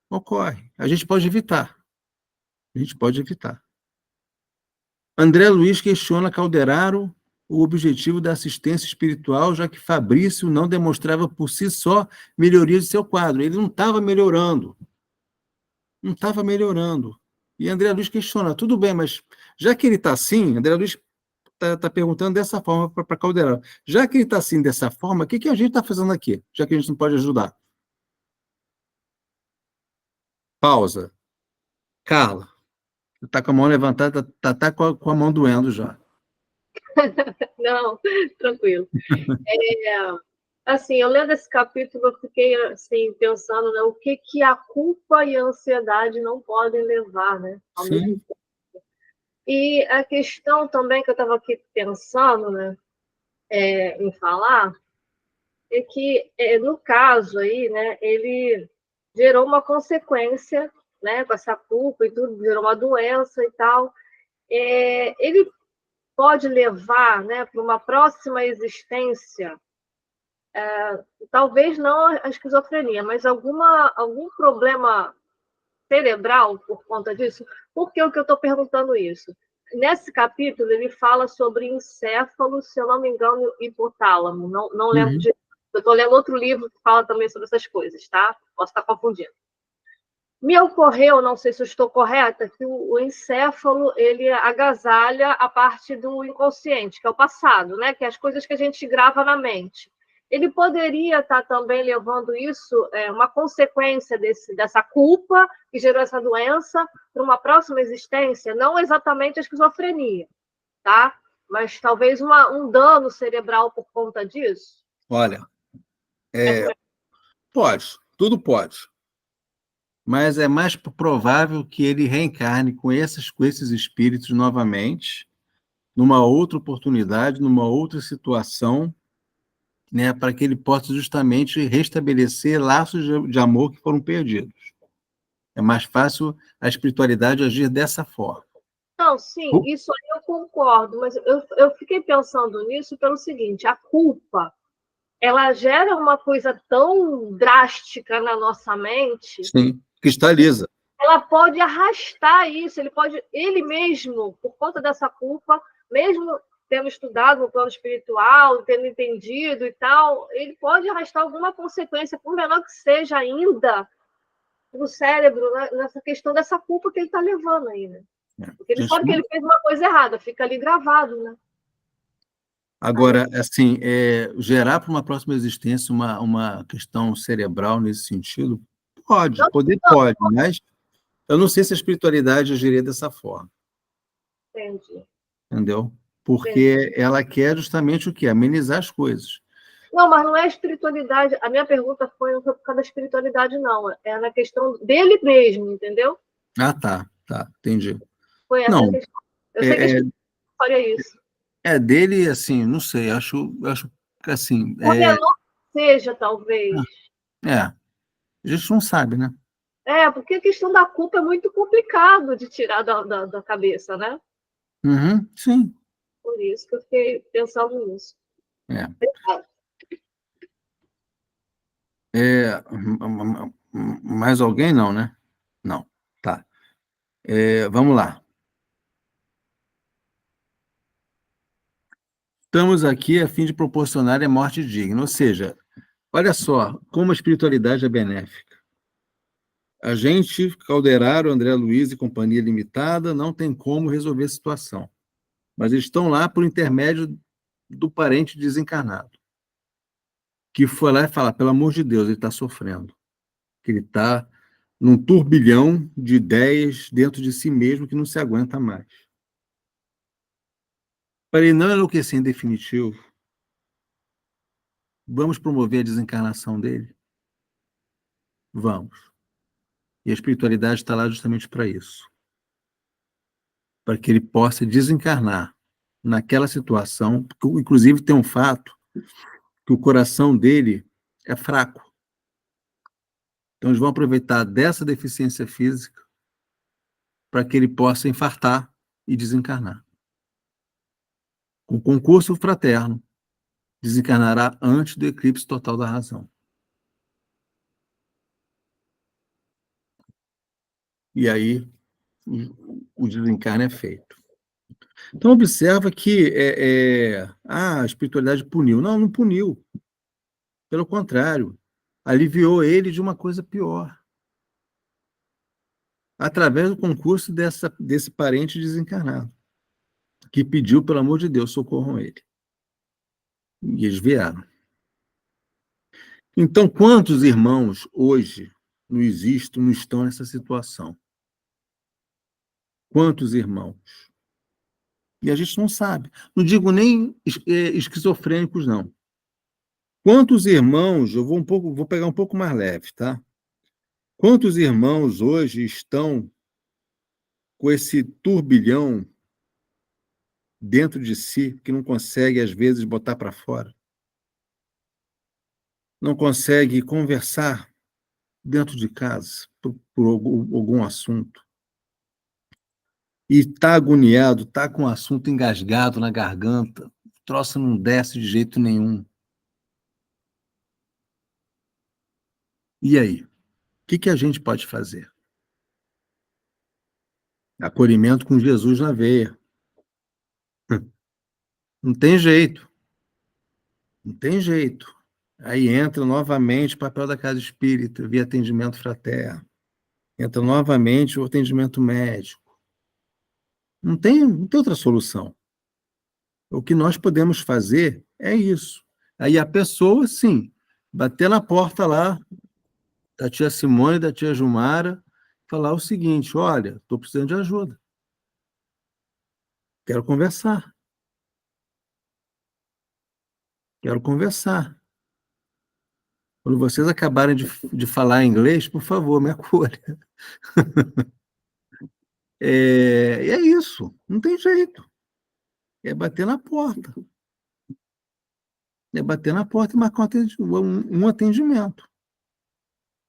Speaker 2: Ocorre. A gente pode evitar. A gente pode evitar. André Luiz questiona Calderaro o objetivo da assistência espiritual, já que Fabrício não demonstrava por si só melhoria de seu quadro. Ele não estava melhorando. Não estava melhorando. E André Luiz questiona, tudo bem, mas já que ele está assim, André Luiz está perguntando dessa forma para Calderaro, já que ele está assim dessa forma, o que a gente está fazendo aqui, já que a gente não pode ajudar? Pausa. Carla, está com a mão levantada, está com a mão doendo já.
Speaker 5: Não, tranquilo. Assim, eu lendo esse capítulo, eu fiquei assim, pensando, né, o que a culpa e a ansiedade não podem levar, né, ao mesmo tempo. E a questão também que eu estava aqui pensando, né, em falar é que, no caso aí, né, ele gerou uma consequência, né, com essa culpa e tudo, gerou uma doença e tal. Ele pode levar, né, para uma próxima existência, talvez não a esquizofrenia, mas algum problema cerebral por conta disso? Por que o que eu estou perguntando isso? Nesse capítulo, ele fala sobre encéfalo, se eu não me engano, hipotálamo. Não lembro
Speaker 2: Uhum.
Speaker 5: de. Eu estou lendo outro livro que fala também sobre essas coisas, tá? Posso estar confundindo. Me ocorreu, não sei se eu estou correta, que o encéfalo ele agasalha a parte do inconsciente, que é o passado, né? Que é as coisas que a gente grava na mente. Ele poderia estar também levando isso, uma consequência dessa culpa que gerou essa doença, para uma próxima existência, não exatamente a esquizofrenia, tá? Mas talvez um dano cerebral por conta disso.
Speaker 2: Olha,
Speaker 5: Essa é
Speaker 2: pode, tudo pode. Mas é mais provável que ele reencarne com esses espíritos novamente, numa outra oportunidade, numa outra situação, né, para que ele possa justamente restabelecer laços de amor que foram perdidos. É mais fácil a espiritualidade agir dessa forma.
Speaker 5: Não, sim, isso aí eu concordo, mas eu fiquei pensando nisso pelo seguinte: a culpa, ela gera uma coisa tão drástica na nossa mente,
Speaker 2: Sim, cristaliza.
Speaker 5: ela pode arrastar isso, ele mesmo, por conta dessa culpa, mesmo tendo estudado no plano espiritual, tendo entendido e tal, ele pode arrastar alguma consequência, por menor que seja ainda, no cérebro, né, nessa questão dessa culpa que ele está levando aí, né? Porque ele sabe que ele fez uma coisa errada, fica ali gravado, né?
Speaker 2: Agora, assim, gerar para uma próxima existência uma questão cerebral nesse sentido,
Speaker 5: Não,
Speaker 2: pode, mas eu não sei se a espiritualidade agiria dessa forma,
Speaker 5: entendi.
Speaker 2: entendeu? Porque ela quer justamente o quê? Amenizar as coisas.
Speaker 5: Não, mas não é a espiritualidade. A minha pergunta foi não foi por causa da espiritualidade, não. É na questão dele mesmo, entendeu?
Speaker 2: Ah, tá, entendi.
Speaker 5: Foi essa a
Speaker 2: Não,
Speaker 5: questão. Eu sei que a
Speaker 2: é,
Speaker 5: espiritualidade faria isso.
Speaker 2: dele, assim, não sei, acho que, assim,
Speaker 5: Por menor que seja, talvez.
Speaker 2: a gente não sabe, né?
Speaker 5: Porque a questão da culpa é muito complicado de tirar da cabeça, né?
Speaker 2: Uhum, sim,
Speaker 5: Por isso que eu fiquei pensando nisso.
Speaker 2: é. Mais alguém não, né? Não, tá. Vamos lá. Estamos aqui a fim de proporcionar a morte digna, ou seja, olha só como a espiritualidade é benéfica. A gente, Calderaro, André Luiz e Companhia Limitada, não tem como resolver a situação, mas eles estão lá por intermédio do parente desencarnado, que foi lá e fala, pelo amor de Deus, ele está sofrendo, que ele está num turbilhão de ideias dentro de si mesmo que não se aguenta mais. Para ele não enlouquecer em definitivo, vamos promover a desencarnação dele? Vamos. E a espiritualidade está lá justamente para isso, para que ele possa desencarnar naquela situação, porque, inclusive tem um fato, que o coração dele é fraco. Então eles vão aproveitar dessa deficiência física para que ele possa infartar e desencarnar. Com concurso fraterno, desencarnará antes do eclipse total da razão. E aí o desencarne é feito. Então, observa que a espiritualidade puniu. Não, não puniu. Pelo contrário, aliviou ele de uma coisa pior. Através do concurso desse parente desencarnado, que pediu, pelo amor de Deus, socorram ele. E eles vieram. Então, quantos irmãos hoje não estão nessa situação? Quantos irmãos? E a gente não sabe. Não digo nem esquizofrênicos, não. Quantos irmãos, vou pegar um pouco mais leve, tá? Quantos irmãos hoje estão com esse turbilhão dentro de si, que não consegue, às vezes, botar para fora. Não consegue conversar dentro de casa por algum assunto. E está agoniado, está com o assunto engasgado na garganta, o troço não desce de jeito nenhum. E aí? O que a gente pode fazer? Acolhimento com Jesus na veia. Não tem jeito. Não tem jeito. Aí entra novamente o papel da casa espírita, via atendimento fraterno. Entra novamente o atendimento médico. Não tem outra solução. O que nós podemos fazer é isso. Aí a pessoa, sim, bater na porta lá da tia Simone, da tia Jumara, falar o seguinte: olha, estou precisando de ajuda. Quero conversar. Quero conversar. Quando vocês acabarem de falar inglês, por favor, me acolha. E é isso. Não tem jeito. É bater na porta. É bater na porta e marcar um atendimento.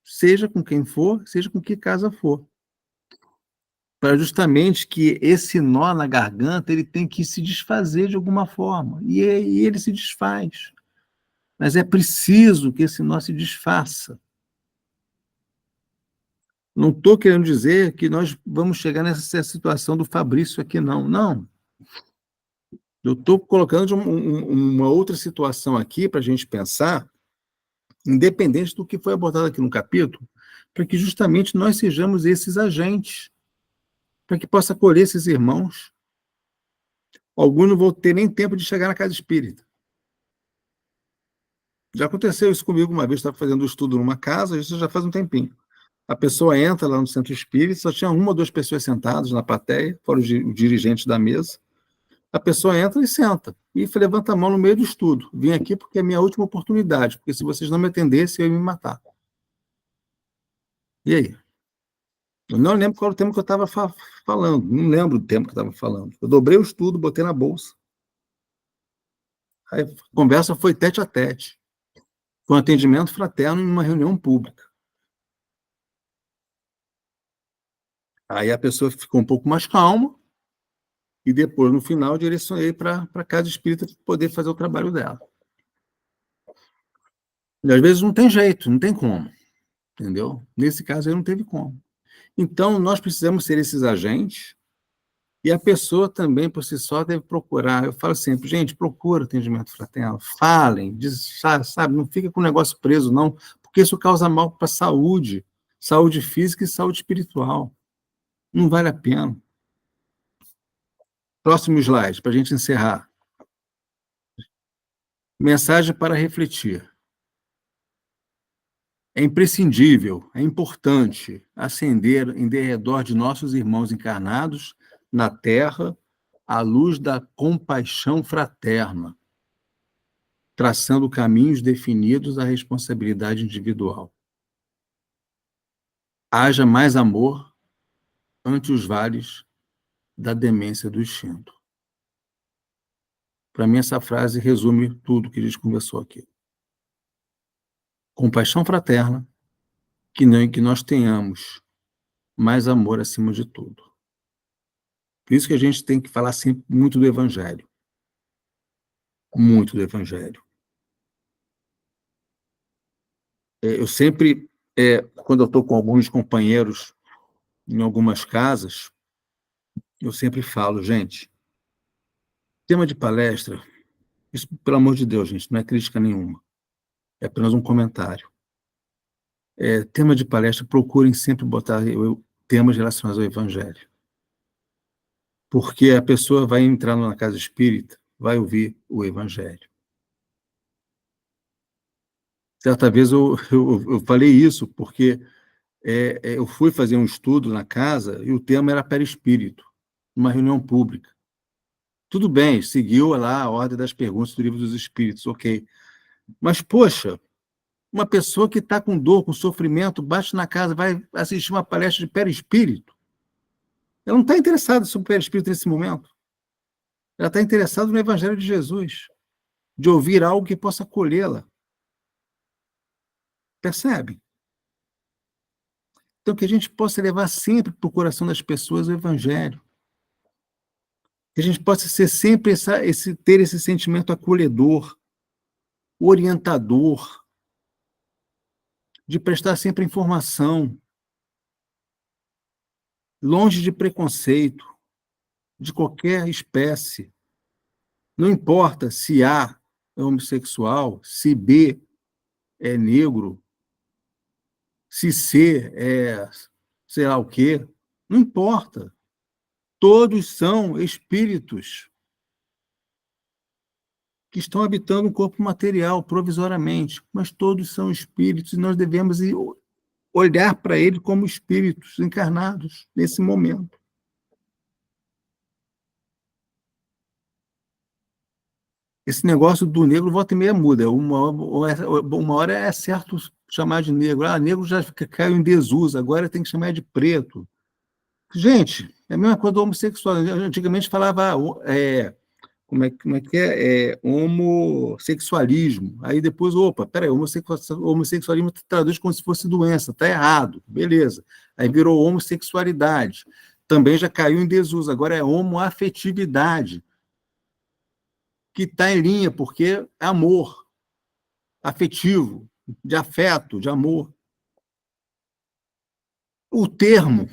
Speaker 2: Seja com quem for, seja com que casa for. Para justamente que esse nó na garganta ele tem que se desfazer de alguma forma. E ele se desfaz. Mas é preciso que esse nó se desfaça. Não estou querendo dizer que nós vamos chegar nessa situação do Fabrício aqui, não. Não. Eu estou colocando uma outra situação aqui para a gente pensar, independente do que foi abordado aqui no capítulo, para que justamente nós sejamos esses agentes, para que possa acolher esses irmãos. Alguns não vão ter nem tempo de chegar na casa espírita. Já aconteceu isso comigo uma vez, estava fazendo estudo numa casa, isso já faz um tempinho. A pessoa entra lá no centro espírita, só tinha 1 ou 2 pessoas sentadas na plateia, fora os dirigentes da mesa. A pessoa entra e senta, e levanta a mão no meio do estudo. Vim aqui porque é a minha última oportunidade, porque se vocês não me atendessem, eu ia me matar. E aí? Eu não lembro qual era o tema que eu estava falando, não lembro do tema que eu estava falando. Eu dobrei o estudo, botei na bolsa. Aí, a conversa foi tete a tete. Foi um atendimento fraterno em uma reunião pública. Aí a pessoa ficou um pouco mais calma, e depois, no final, eu direcionei para a casa espírita para poder fazer o trabalho dela. E às vezes não tem jeito, não tem como, entendeu? Nesse caso aí não teve como. Então, nós precisamos ser esses agentes, e a pessoa também, por si só, deve procurar. Eu falo sempre, gente, procura atendimento fraterno, falem, sabe, não fica com o negócio preso, não, porque isso causa mal para a saúde física e saúde espiritual. Não vale a pena. Próximo slide, para a gente encerrar. Mensagem para refletir. É imprescindível, é importante acender em derredor de nossos irmãos encarnados na Terra a luz da compaixão fraterna, traçando caminhos definidos da responsabilidade individual. Haja mais amor ante os vales da demência do instinto. Para mim, essa frase resume tudo que a gente conversou aqui. Compaixão fraterna, que nós tenhamos mais amor acima de tudo. Por isso que a gente tem que falar sempre muito do Evangelho. Muito do Evangelho. Eu sempre, quando eu estou com alguns companheiros em algumas casas, eu sempre falo, gente, tema de palestra, isso, pelo amor de Deus, gente, não é crítica nenhuma, é apenas um comentário. Tema de palestra, procurem sempre botar temas relacionados ao Evangelho. Porque a pessoa vai entrar na casa espírita, vai ouvir o Evangelho. Certa vez eu falei isso, porque eu fui fazer um estudo na casa e o tema era perispírito, numa reunião pública. Tudo bem, seguiu lá a ordem das perguntas do Livro dos Espíritos, ok. Mas, poxa, uma pessoa que está com dor, com sofrimento, bate na casa, vai assistir uma palestra de perispírito. Ela não está interessada sobre perispírito nesse momento. Ela está interessada no Evangelho de Jesus, de ouvir algo que possa acolhê-la. Percebe? Então, que a gente possa levar sempre para o coração das pessoas o Evangelho. Que a gente possa ser sempre ter esse sentimento acolhedor, orientador, de prestar sempre informação, longe de preconceito, de qualquer espécie. Não importa se A é homossexual, se B é negro, se C é sei lá o quê, não importa. Todos são espíritos que estão habitando um corpo material provisoriamente, mas todos são espíritos e nós devemos olhar para ele como espíritos encarnados nesse momento. Esse negócio do negro volta e meia muda. Uma hora é certo chamar de negro. Negro já caiu em desuso, agora tem que chamar de preto. Gente, é a mesma coisa do homossexual. Antigamente falava como é que é? Homossexualismo. Aí depois, peraí, homossexualismo traduz como se fosse doença, está errado, beleza. Aí virou homossexualidade. Também já caiu em desuso, agora é homoafetividade, que está em linha, porque é amor afetivo, de afeto, de amor. O termo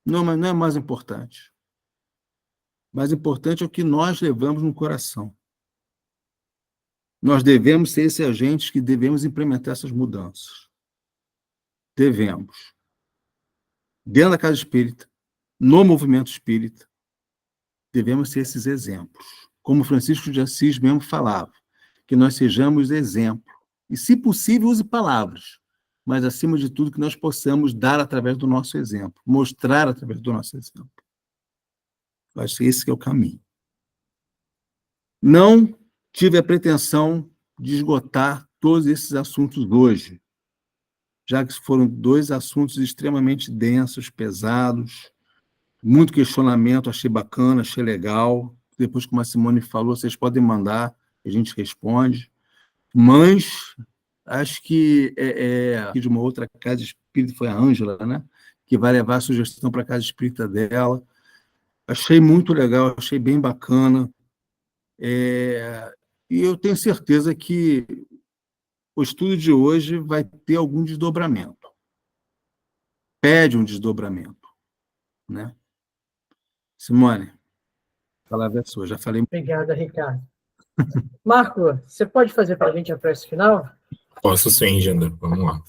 Speaker 2: não é mais importante. Mais importante é o que nós levamos no coração. Nós devemos ser esses agentes que devemos implementar essas mudanças. Devemos. Dentro da casa espírita, no movimento espírita, devemos ser esses exemplos. Como Francisco de Assis mesmo falava, que nós sejamos exemplo. E, se possível, use palavras, mas, acima de tudo, que nós possamos dar através do nosso exemplo, mostrar através do nosso exemplo. Eu acho que esse que é o caminho. Não tive a pretensão de esgotar todos esses assuntos hoje, já que foram 2 assuntos extremamente densos, pesados, muito questionamento, achei bacana, achei legal. Depois, como a Simone falou, vocês podem mandar, a gente responde. Mas acho que de uma outra casa espírita, foi a Ângela, né? Que vai levar a sugestão para a casa espírita dela. Achei muito legal, achei bem bacana. E eu tenho certeza que o estudo de hoje vai ter algum desdobramento. Pede um desdobramento, né? Simone, a palavra é sua, já falei.
Speaker 1: Obrigada, Ricardo. Marco, você pode fazer para a gente a prece final?
Speaker 8: Posso sim, Genda. Vamos lá.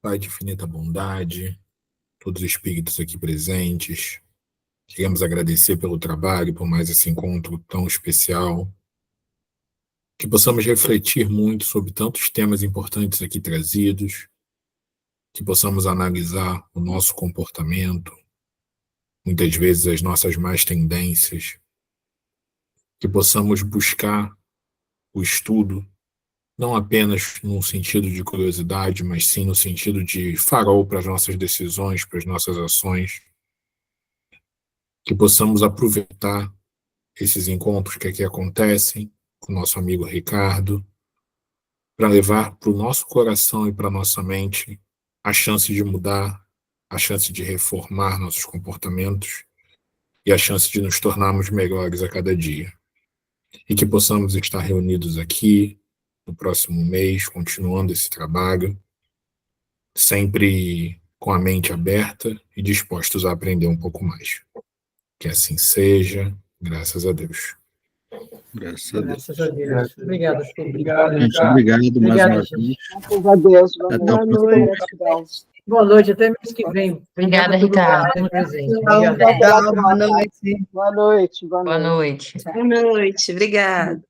Speaker 8: Pai de infinita bondade, todos os espíritos aqui presentes, queremos agradecer pelo trabalho, por mais esse encontro tão especial, que possamos refletir muito sobre tantos temas importantes aqui trazidos, que possamos analisar o nosso comportamento, muitas vezes as nossas más tendências, que possamos buscar o estudo, não apenas no sentido de curiosidade, mas sim no sentido de farol para as nossas decisões, para as nossas ações, que possamos aproveitar esses encontros que aqui acontecem com o nosso amigo Ricardo, para levar para o nosso coração e para a nossa mente a chance de mudar, a chance de reformar nossos comportamentos e a chance de nos tornarmos melhores a cada dia. E que possamos estar reunidos aqui no próximo mês, continuando esse trabalho, sempre com a mente aberta e dispostos a aprender um pouco mais. Que assim seja, graças a Deus.
Speaker 2: Graças a Deus.
Speaker 1: Graças a Deus. Obrigado, filho.
Speaker 4: Obrigado,
Speaker 2: Gente,
Speaker 4: Ricardo.
Speaker 2: obrigado mais
Speaker 1: Obrigada,
Speaker 2: uma
Speaker 1: gente.
Speaker 2: vez.
Speaker 7: Graças a Deus.
Speaker 2: Até o
Speaker 7: Boa
Speaker 2: próximo.
Speaker 7: noite. Gratidão.
Speaker 1: Boa noite, até mês que vem.
Speaker 3: Obrigada,
Speaker 1: a todo mundo
Speaker 3: Ricardo.
Speaker 1: que esteve presente.
Speaker 7: Então,
Speaker 1: Obrigado.
Speaker 7: até a
Speaker 9: Boa
Speaker 7: próxima.
Speaker 9: noite.
Speaker 7: Boa noite.
Speaker 3: Boa noite.
Speaker 9: Boa noite. Obrigada.